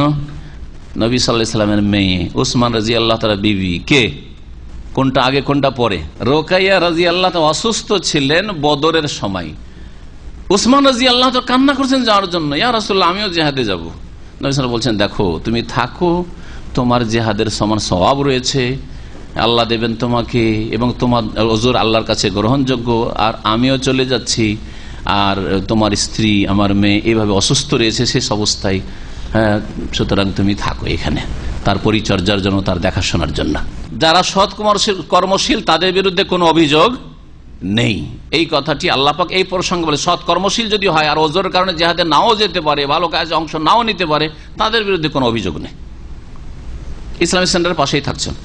নবী সাল্লাল্লাহু আলাইহি ওয়াসাল্লামের মেয়ে উসমান রাদিয়াল্লাহু তাআলা বিবি কে, কোনটা আগে কোনটা পরে? রোকাইয়া রাদিয়াল্লাহু তাআলা অসুস্থ ছিলেন বদরের সময়। উসমান রাদিয়াল্লাহু তাআলা কান্না করছেন যাওয়ার জন্য, ইয়া রাসূলুল্লাহ আমিও জিহাদে যাব। নবী সাল্লাল্লাহু আলাইহি ওয়াসাল্লাম বলছেন দেখো তুমি থাকো, তোমার জিহাদের সমান সওয়াব রয়েছে, আল্লাহ দেবেন তোমাকে, এবং তোমার ওজর আল্লাহর কাছে গ্রহণযোগ্য। আর আমিও চলে যাচ্ছি, আর তোমার স্ত্রী আমার মেয়ে এভাবে অসুস্থ রয়েছে শেষ অবস্থায়, সুতরাং তুমি থাকো এখানে তার পরিচর্যার জন্য, তার দেখাশোনার জন্য। যারা সৎ কর্মশীল তাদের বিরুদ্ধে কোনো অভিযোগ নেই। এই কথাটি আল্লাহ পাক এই প্রসঙ্গে বলে, সৎ কর্মশীল যদি হয় আর ওজরের কারণে জিহাদে নাও যেতে পারে, ভালো কাজে অংশ নাও নিতে পারে, তাদের বিরুদ্ধে কোনো অভিযোগ নেই। ইসলামিক সেন্টারের পাশেই থাকছেন।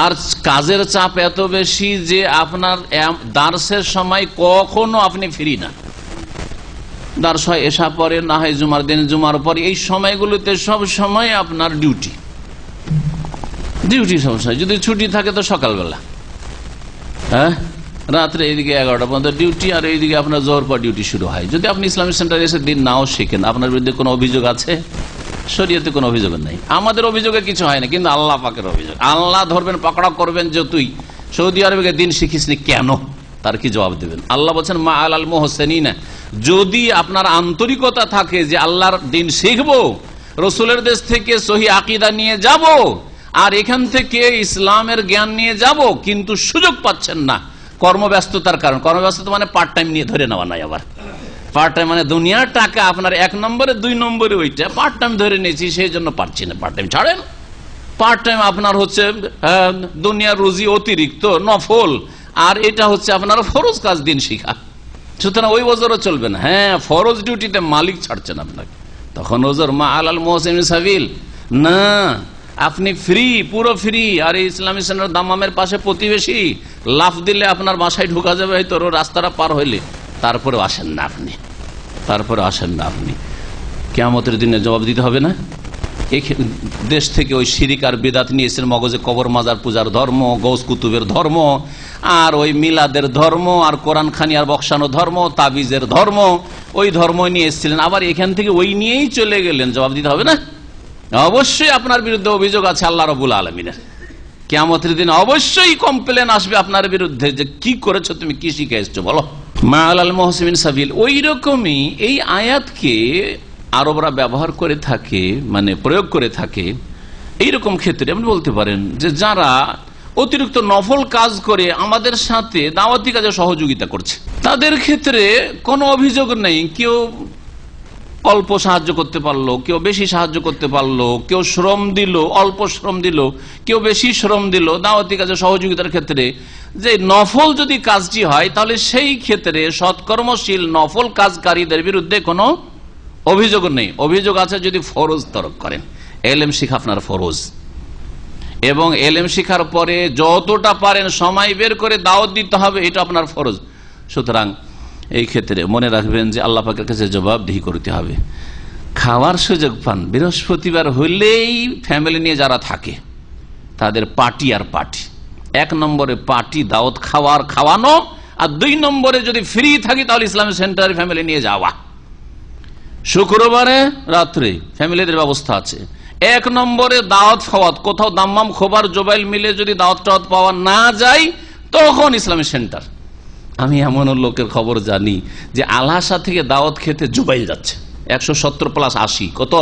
আর কাজের চাপ এত বেশি যে আপনার দার্সের সময় কখনো আপনি ফ্রি না। দার্স হয় এশা পরে, না হয় জুমার দিন, জুমার পরে, এই সময়গুলোতে সব সময় আপনার ডিউটি সব সময়। যদি ছুটি থাকে তো সকালবেলা, রাত্রে এইদিকে 11টা পর্যন্ত ডিউটি, আর এইদিকে আপনার জোহর পর ডিউটি শুরু হয়। যদি আপনি ইসলামিক সেন্টারে এসে দিন নাও শেখেন, আপনার বিরুদ্ধে কোনো অভিযোগ আছে? শরীয়তে কোনো অভিযোগ নেই। আমাদের অভিযোগে কিছু হয় না, কিন্তু আল্লাহ পাকের অভিযোগ। আল্লাহ ধরবেন, পাকড়াও করবেন যে তুই সৌদি আরবে দিন শিখিসনি কেন, তার কি জবাব দেবেন? আল্লাহ বলছেন মা আলাল মুহসিনিনা, যদি আপনার আন্তরিকতা থাকে যে আল্লাহর দিন শিখবো, রসুলের দেশ থেকে সহি আকীদা নিয়ে যাব, আর এখান থেকে ইসলামের জ্ঞান নিয়ে যাব, কিন্তু সুযোগ পাচ্ছেন না কর্মব্যস্ততার কারণ। কর্মব্যস্ততা মানে পার্ট টাইম নিয়ে ধরে নেওয়া নাই, আবার পার্ট টাইম মানে দুনিয়ার টাকা আপনার 1 নম্বরে 2 নম্বরে, ওইটা পার্ট টাইম ধরে নিয়েছি সেই জন্য পারছি না। পার্ট টাইম ছাড়েন, পার্ট টাইম আপনার হচ্ছে দুনিয়ার রুজি অতিরিক্ত নফল, আর এটা হচ্ছে আপনার ফরজ কাজ দিন শিখা, সুতরাং ওই ওজরও চলবে না। হ্যাঁ, ফরজ ডিউটিতে মালিক ছাড়ছেন আপনাকে, তখন ওজর মা আলাল মুহসিনিন সাবিল না, আপনি ফ্রি, পুরো ফ্রি। আর ইসলামী সেন্টার দামামের পাশে প্রতিবেশী, লাফ দিলে আপনার বাসায় ঢোকা যাবে হয়তো রাস্তাটা পার হইলে, তারপরে আসেন না আপনি, তারপরে আসেন না আপনি, কিয়ামতের দিনে জবাব দিতে হবে না। এই দেশ থেকে ওই শিরিক আর বিদাত নিয়ে এসেছেন, মগজে কবর মাজার পূজার ধর্ম, গৌস কুতুবের ধর্ম, আর ওই মিলাদের ধর্ম, আর কোরআন খানি আর বক্সানো ধর্ম, তাবিজের ধর্ম, ওই ধর্ম নিয়ে এসেছিলেন, আবার এখান থেকে ওই নিয়েই চলে গেলেন, জবাব দিতে হবে না। অবশ্যই আপনার বিরুদ্ধে অভিযোগ আছে আল্লাহ রাব্বুল আলামিনের, কিয়ামতের দিন অবশ্যই কমপ্লেন আসবে আপনার বিরুদ্ধে যে কি করেছো তুমি, কি শিখে এসছো বলো। মা আলাল মুহসিনিন সাবিল, ওই রকমই এই আয়াতকে আরবরা ব্যবহার করে থাকে, মানে প্রয়োগ করে থাকে এইরকম ক্ষেত্রে। আপনি বলতে পারেন যে যারা অতিরিক্ত নফল কাজ করে আমাদের সাথে দাওয়াতি কাজে সহযোগিতা করছে, তাদের ক্ষেত্রে কোনো অভিযোগ নেই। কেউ অল্প সাহায্য করতে পারলো, কেউ বেশি সাহায্য করতে পারলো, কেউ শ্রম দিল, অল্প শ্রম দিল, কেউ বেশি শ্রম দিল দাওয়াতি কাজে সহযোগিতার ক্ষেত্রে। যে নফল যদি কাজটি হয় তাহলে সেই ক্ষেত্রে সৎকর্মশীল নফল কাজকারীদের বিরুদ্ধে কোনো অভিযোগ নেই। অভিযোগ আছে যদি ফরজ তরক করেন। এলেম শিখা আপনার ফরজ, এবং এলেম শিখার পরে যতটা পারেন সময় বের করে দাওয়াত দিতে হবে, এটা আপনার ফরজ। সুতরাং এই ক্ষেত্রে মনে রাখবেন যে আল্লাহ পাকের কাছে জবাবদিহি করতে হবে। খাওয়ার সুযোগ পান বৃহস্পতিবার হলেই ফ্যামিলি নিয়ে যারা থাকে তাদের পার্টি আর পার্টি। 1 নম্বরে পার্টি, দাওয়াত খাওয়ার খাওয়ানো, আর 2 নম্বরে যদি ফ্রি থাকি তাহলে ইসলামিক সেন্টারে ফ্যামিলি নিয়ে যাওয়া। শুক্রবারে রাত্রে ফ্যামিলিদের ব্যবস্থা আছে। 1 নম্বরে দাওয়াত খাওয়াত, কোথাও দাম্মাম খোবার জোবাইল মিলে যদি দাওয়াত টাওয়াত পাওয়া না যায় তখন ইসলামিক সেন্টার। আমি এমন লোকের খবর জানি যে আলহাসা থেকে দাওয়াত খেতে জুবাইল যাচ্ছে, 170 প্লাস 80, কত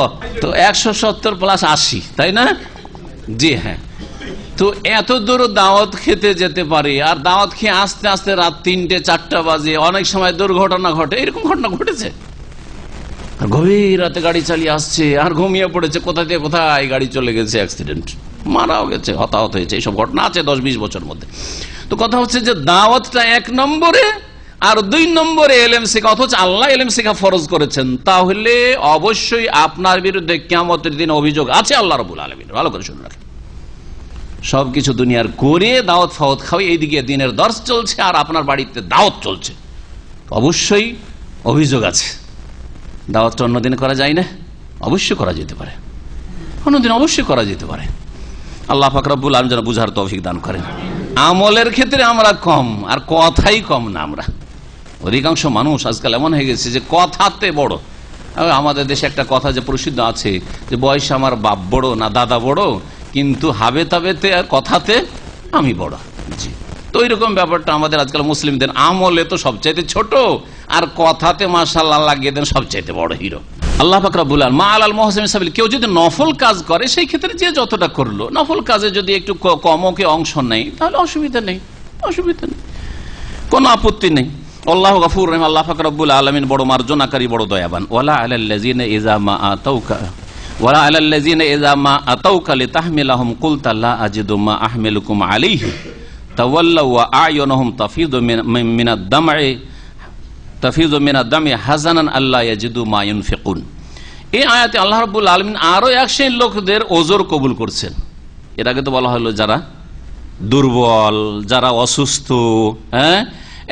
তো 170 প্লাস 80, তাই না? জি হ্যাঁ। তো এত দূর দাওয়াত খেতে যেতে পারে, আর দাওয়াত খেয়ে আস্তে আস্তে রাত 3টে 4টা বাজে, অনেক সময় দুর্ঘটনা ঘটে। এরকম ঘটনা ঘটেছে, আর গভীর রাতে গাড়ি চালিয়ে আসছে আর ঘুমিয়ে পড়েছে, কোথা থেকে কোথায় গাড়ি চলে গেছে, অ্যাক্সিডেন্ট, মারাও গেছে, হতাহত হয়েছে। এইসব ঘটনা আছে 10-20 বছর মধ্যে। তো কথা হচ্ছে যে দাওয়াতটা 1 নম্বরে, আর 2 নম্বরে এলেম শেখা, অথচ আল্লাহ এলেম শেখা ফরজ করেছেন। তাহলে অবশ্যই আপনার বিরুদ্ধে কিয়ামতের দিন অভিযোগ আছে আল্লাহ রাব্বুল আলামিন। ভালো করে শুনে রাখেন। সবকিছু দুনিয়ার করে দাওয়াত ফাওয়াত খাওয়াই, এইদিকে দিনের দর্শ চলছে আর আপনার বাড়িতে দাওয়াত চলছে, অবশ্যই অভিযোগ আছে। দাওয়াতটা অন্যদিন করা যায় না? অবশ্যই করা যেতে পারে, অন্যদিন অবশ্যই করা যেতে পারে। আল্লাহ পাক রব্বুল আলামিন যেন বুঝার তৌফিক দান করেন। আমলের ক্ষেত্রে আমরা কম, আর কথাই কম না। আমরা অধিকাংশ মানুষ আজকাল এমন হয়ে গেছে যে কথাতে বড়। আমাদের দেশে একটা কথা যে প্রসিদ্ধ আছে যে বয়সে আমার বাপ বড় না দাদা বড়, কিন্তু হাবে তাবেতে আর কথাতে আমি বড়। জি, তো এইরকম ব্যাপারটা আমাদের আজকাল মুসলিমদের। আমলে তো সবচাইতে ছোট, আর কথাতে মাশাআল্লাহ লাগিয়ে দেন সবচাইতে বড় হিরো। আল্লাহ পাক রব্বুল আলামিন মা আলাল মুহসিনিন সাবিল, কেউ যদি নফল কাজ করে সেই ক্ষেত্রে যে যতটা করলো, নফল কাজে যদি একটু কমকে অংশ নেই তাহলে অসুবিধা নেই, অসুবিধা নেই, কোনো আপত্তি নেই। আল্লাহু গফুর রহিম। আল্লাহ পাক রব্বুল আলামিন বড় মার্জনাকারী, বড় দয়াবান। ওয়ালা আলাল্লাযিনা ইযা মা আতাউকা লিতাহমিলাহুম কুলতা লা আজিদু মা আহমিলুকুম আলাইহি তাওয়াল্লাউ ওয়া আ'য়ুনুহুম তাফিদু মিনাদ দামি হাযানান আল্লা ইয়াজিদু মা ইউনফিকুন। এই আয়াতে আল্লাহ রাব্বুল আলামিন আরো 1 শ্রেণীর লোকদের ওজর কবুল করছেন। এর আগে তো বলা হলো যারা দুর্বল, যারা অসুস্থ, হ্যাঁ,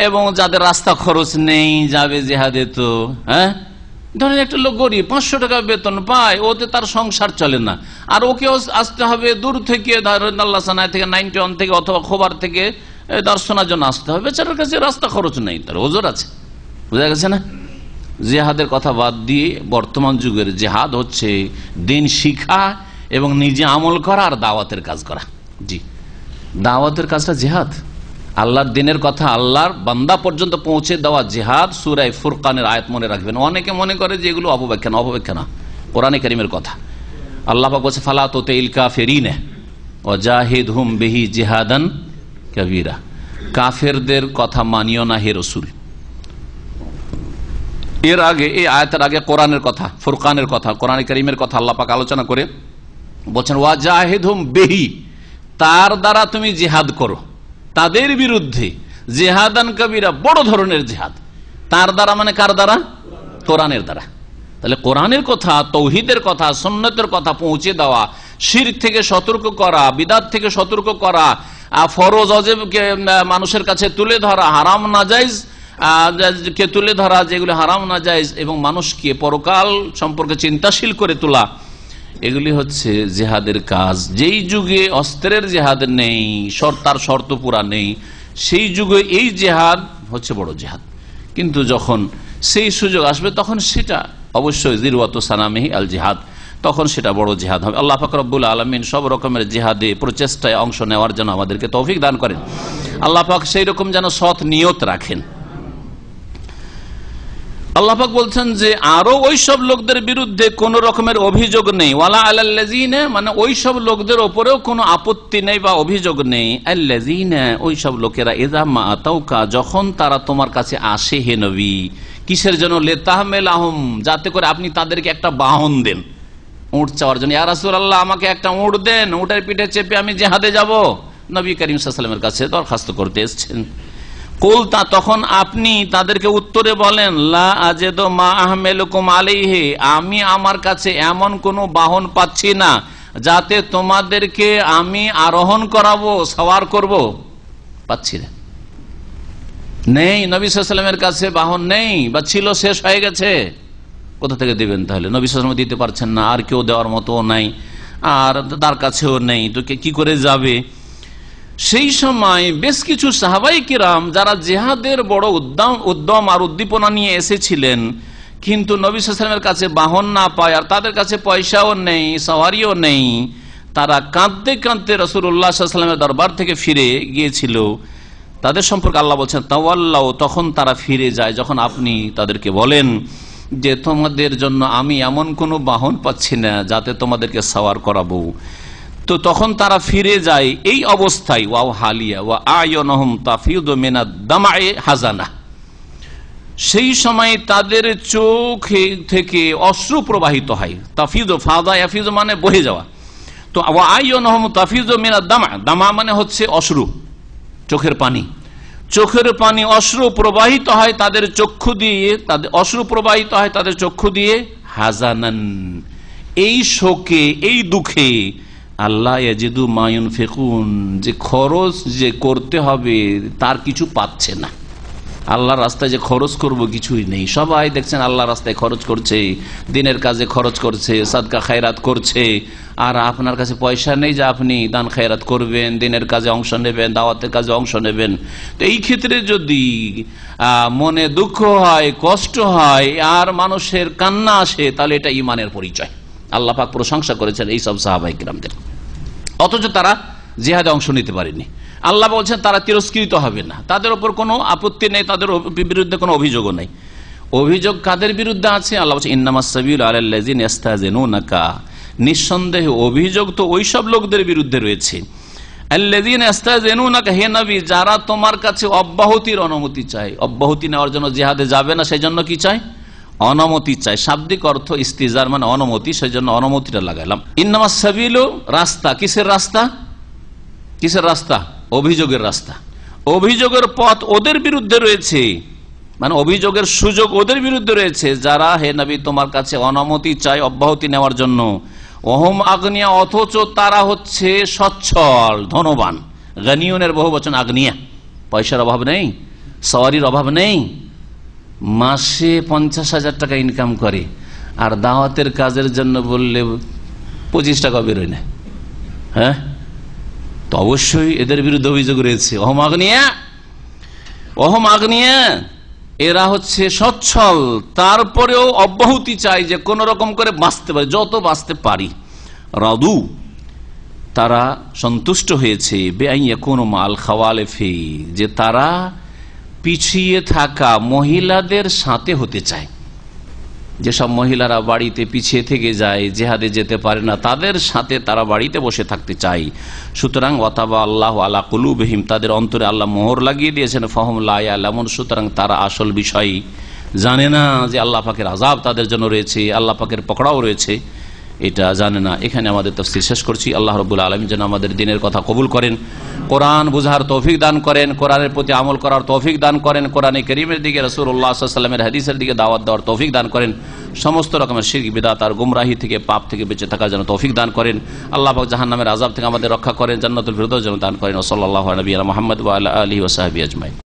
এবং যাদের রাস্তা খরচ নেই, যাবে জিহাদে, তো হ্যাঁ, ধরেন একটা লোক গরিব, 500 টাকা বেতন পায়, ওতে তার সংসার চলে না, আর ওকেও আসতে হবে দূর থেকে, ধরেন আল্লাহ সানায় থেকে, 91 থেকে অথবা খোবার থেকে দর্শনার জন্য আসতে হবে। বেচারার কাছে রাস্তা খরচ নেই, তার ওজর আছে। বুঝা গেছে না? জিহাদের কথা বাদ দিয়ে বর্তমান যুগের জিহাদ হচ্ছে দিন শিখা এবং নিজে আমল করা আর দাওয়াতের কাজ করা। জি, দাওয়াতের কাজটা জিহাদ। আল্লাহর দিনের কথা আল্লাহর বান্দা পর্যন্ত পৌঁছে দেওয়া জিহাদ। সূরা ফুরকানের আয়াত মনে রাখবেন। অনেকে মনে করে যে এগুলো অপব্যাখ্যা। অপব্যাখ্যা না, কোরআনে কারীমের কথা। আল্লাহ পাক বলেছে ফালা তুতিল কাফিরিনা ওয়াজাহিদহুম বিহি জিহাদান কাবীরা। কাফেরদের কথা মানিও না হে রাসূল। এর আগে, এই আয়াতের আগে কোরআনের কথা, ফুরকানের কথা, কোরআনে কারীমের কথা আল্লাহ পাক আলোচনা করে বলছেন ওয়াজাহিদহুম বিহি, তার দ্বারা তুমি জিহাদ করো, তাদের বিরুদ্ধে, জিহাদান কবিরা, বড় ধরনের জিহাদ। তার দ্বারা মানে কার দ্বারা? কোরআনের দ্বারা। তাহলে কোরআনের কথা, তৌহিদের কথা, সুন্নতের কথা পৌঁছে দেওয়া, শিরক থেকে সতর্ক করা, বিদআত থেকে সতর্ক করা, ফরজ অজেবকে মানুষের কাছে তুলে ধরা, হারাম নাজায়েজ কে তুলে ধরা, যেগুলো হারাম নাজায়েজ, এবং মানুষকে পরকাল সম্পর্কে চিন্তাশীল করে তোলা, এগুলি হচ্ছে জিহাদের কাজ। যেই যুগে অস্ত্রের জিহাদ নেই, তার শর্ত পুরা নেই, সেই যুগে এই জিহাদ হচ্ছে বড় জিহাদ। কিন্তু যখন সেই সুযোগ আসবে তখন সেটা অবশ্যই যিরওয়াতু সানামিহি আল জিহাদ, তখন সেটা বড় জিহাদ হবে। আল্লাহ পাক রব্বুল আলামিন সব রকমের জিহাদে প্রচেষ্টায় অংশ নেওয়ার জন্য আমাদেরকে তৌফিক দান করেন। আল্লাহ পাক সেই রকম যেন সৎ নিয়ত রাখেন। আল্লাহ পাক বলছেন যে আরো ওই সব লোকদের বিরুদ্ধে কোন রকমের অভিযোগ নেই, ওয়ালা আলাল্লাযিনা, মানে ওই সব লোকদের উপরেও কোনো আপত্তি নেই বা অভিযোগ নেই, আল্লাযিনা, ওই সব লোকেরা, ইযা মা আতাউকা, যখন তারা তোমার কাছে আসে হে নবী, কিসের জন্য? লিতাহমিলাহুম, যাতে করে আপনি তাদেরকে একটা বাহন দেন, উট চাওয়ার জন্য। ইয়া রাসূলুল্লাহ, আমাকে একটা উট দেন, উটের পিঠে চেপে আমি জিহাদে যাব। নবী করিম সাল্লাল্লাহু আলাইহি ওয়াসাল্লামের কাছে দরখাস্ত করতে এসেছেন। কুলতা, তখন আপনি তাদেরকে উত্তরে বলেন, লা আজেদু মা আহমেলুকুম আলাইহি, আমি আমার কাছে এমন কোন বাহন পাচ্ছি না যাতে তোমাদেরকে আমি আরোহণ করাবো, সওয়ার করব, পাচ্ছি না। নেই, নবী সাল্লাল্লাহু আলাইহি ওয়াসাল্লামের কাছে বাহন নেই, বা ছিল, শেষ হয়ে গেছে। কোথা থেকে দিবেন তাহলে? নবী সাল্লাল্লাহু আলাইহি ওয়াসাল্লাম দিতে পারছেন না, আর কেউ দেওয়ার মতো নাই, আর তার কাছেও নেই, তো কি করে যাবে? সেই সময় বেশ কিছু সাহাবাই কিরাম যারা জিহাদের বড় উদ্যম আর উদ্দীপনা নিয়ে এসেছিলেন, কিন্তু নবী সাল্লাল্লাহু আলাইহি ওয়াসাল্লামের কাছে বাহন না পায়, আর তাদের কাছে পয়সাও নেই, সওয়ারিও নেই, তারা কাঁদতে কাঁদতে রাসূলুল্লাহ সাল্লাল্লাহু আলাইহি ওয়াসাল্লামের দরবার থেকে ফিরে গিয়েছিল। তাদের সম্পর্কে আল্লাহ বলছেন, তাওয়াল্লাউ, তখন তারা ফিরে যায় যখন আপনি তাদেরকে বলেন যে তোমাদের জন্য আমি এমন কোনো বাহন পাচ্ছি না যাতে তোমাদেরকে সওয়ার করাবো। তো তখন তারা ফিরে যায় এই অবস্থায়, ওয়াও হালিয়া ওয়া আয়ুনুহুম তাফিদু মিনাদ দামা'i হাজানা, সেই সময় তাদের চোখ থেকে অশ্রু প্রবাহিত হয়। তাফিদু, ফাদা ইয়াফিদু মানে বহে যাওয়া, তো ওয়া আয়ুনুহুম তাফিদু মিনাদ দামা, দামা মানে হচ্ছে অশ্রু, চোখের পানি। চোখের পানি, অশ্রু প্রবাহিত হয় তাদের চক্ষু দিয়ে, তাদের অশ্রু প্রবাহিত হয় তাদের চক্ষু দিয়ে, হাজানান, এই শোকে, এই দুঃখে, আল্লাহ ইয়াজিদু মা ইউনফিকুন, যে খরচ যে করতে হবে তার কিছু পাচ্ছে না। আল্লাহর রাস্তায় যে খরচ করব কিছুই নেই। সবাই দেখছেন আল্লাহর রাস্তায় খরচ করছে, দিনের কাজে খরচ করছে, সাদকা খায়রাত করছে, আর আপনার কাছে পয়সা নেই যে আপনি দান খায়রাত করবেন, দিনের কাজে অংশ নেবেন, দাওয়াতের কাজে অংশ নেবেন। তো এই ক্ষেত্রে যদি মনে দুঃখ হয়, কষ্ট হয়, আর মানুষের কান্না আসে, তাহলে এটা ঈমানের পরিচয়। আল্লাহ পাক প্রশংসা করেছেন এই সব সাহাবায়ে কিরামদের, অথচ তারা জিহাদে অংশ নিতে পারেনি। আল্লাহ বলছেন তারা তিরস্কৃত হবে না, তাদের উপর কোনো আপত্তি নেই, তাদের বিরুদ্ধে কোনো অভিযোগও নেই। অভিযোগ কাদের বিরুদ্ধে আছে? আল্লাহ বলছেন ইন্নামাস সাবিলু আলাল্লাযিনা ইস্তাযিনুনাকা, নিঃসন্দেহে অভিযোগ তো ওই সব লোকদের বিরুদ্ধে রয়েছে, আল্লাযিনা ইস্তাযিনুনাকা, হে নবী, যারা তোমার কাছে অব্যাহতির অনুমতি চায়। অব্যাহতি নেওয়ার জন্য জিহাদে যাবে না, সেই জন্য কি চাই? অনুমতি চাই। শাব্দিক অর্থ ইস্তিজার মানে অনুমতি, সেই জন্য অনুমতিটা লাগাইলাম। ইন্নামাস সাবিলু, রাস্তা, কিসের রাস্তা? কিসের রাস্তা? অভিযোগের রাস্তা। অভিযোগের পথ ওদের বিরুদ্ধে রয়েছে, মানে অভিযোগের সুযোগ ওদের বিরুদ্ধে রয়েছে যারা, হে নবী, তোমার কাছে অনুমতি চাই অব্যাহতি নেওয়ার জন্য। ওহম আগনিয়া, অথচ তারা হচ্ছে সচ্ছল, ধনবান। গানিয়নের বহু বচন আগনিয়া, পয়সার অভাব নেই, সওয়ারির অভাব নেই, মাসে 50,000 টাকা ইনকাম করে, আর দাওয়াতের কাজের জন্য বললে 25 টাকা বেরোয় না। হ্যাঁ, তো অবশ্যই এদের বিরুদ্ধে অভিযোগ রয়েছে। অহম আগনিয়া, এরা হচ্ছে সচ্ছল, তারপরেও অব্যাহতি চাই যে কোন রকম করে বাঁচতে পারি, যত বাঁচতে পারি। রাদু, তারা সন্তুষ্ট হয়েছে, বেআইয়া কোন মাল খাওয়ালেফি, যে তারা পিছিয়ে থাকা মহিলাদের সাথে হতে চায়। যেসব মহিলারা বাড়িতে পিছিয়ে থেকে যায়, জিহাদে যেতে পারে না, তাদের সাথে তারা বাড়িতে বসে থাকতে চায়। সুতরাং ওয়াতাবা আল্লাহু আলা কুলুবিহিম, তাদের অন্তরে আল্লাহ মোহর লাগিয়ে দিয়েছেন, ফাহুম লা ইয়ালামুন, সুতরাং তারা আসল বিষয় জানে না যে আল্লাহ পাকের আযাব তাদের জন্য রয়েছে, আল্লাহ পাকের পকড়াও রয়েছে। এটা জানে না। এখানে আমাদের তাফসীর শেষ করছি। আল্লাহ রাব্বুল আলামিন যেন আমাদের দিনের কথা কবুল করেন, কোরআন বুঝার তৌফিক দান করেন, কোরআনের প্রতি আমল করার তৌফিক দান করেন, কোরআনে কারীমের দিকে রাসূলুল্লাহ সাল্লাল্লাহু আলাইহি ওয়াসাল্লামের হাদিসের দিকে দাওয়াত দেওয়ার তৌফিক দান করেন, সমস্ত রকমের শিরক বিদআত আর গুমরাহি থেকে পাপ থেকে বেঁচে থাকার জন্য তৌফিক দান করেন। আল্লাহ পাক জাহান্নামের আযাব থেকে আমাদের রক্ষা করেন, জান্নাতুল ফিরদাউস যেন দান করেন। সাল্লাল্লাহু আলা নবিয়িনা মুহাম্মদ ওয়া আলা আলিহি ওয়া সাহবিহি আজমাইন।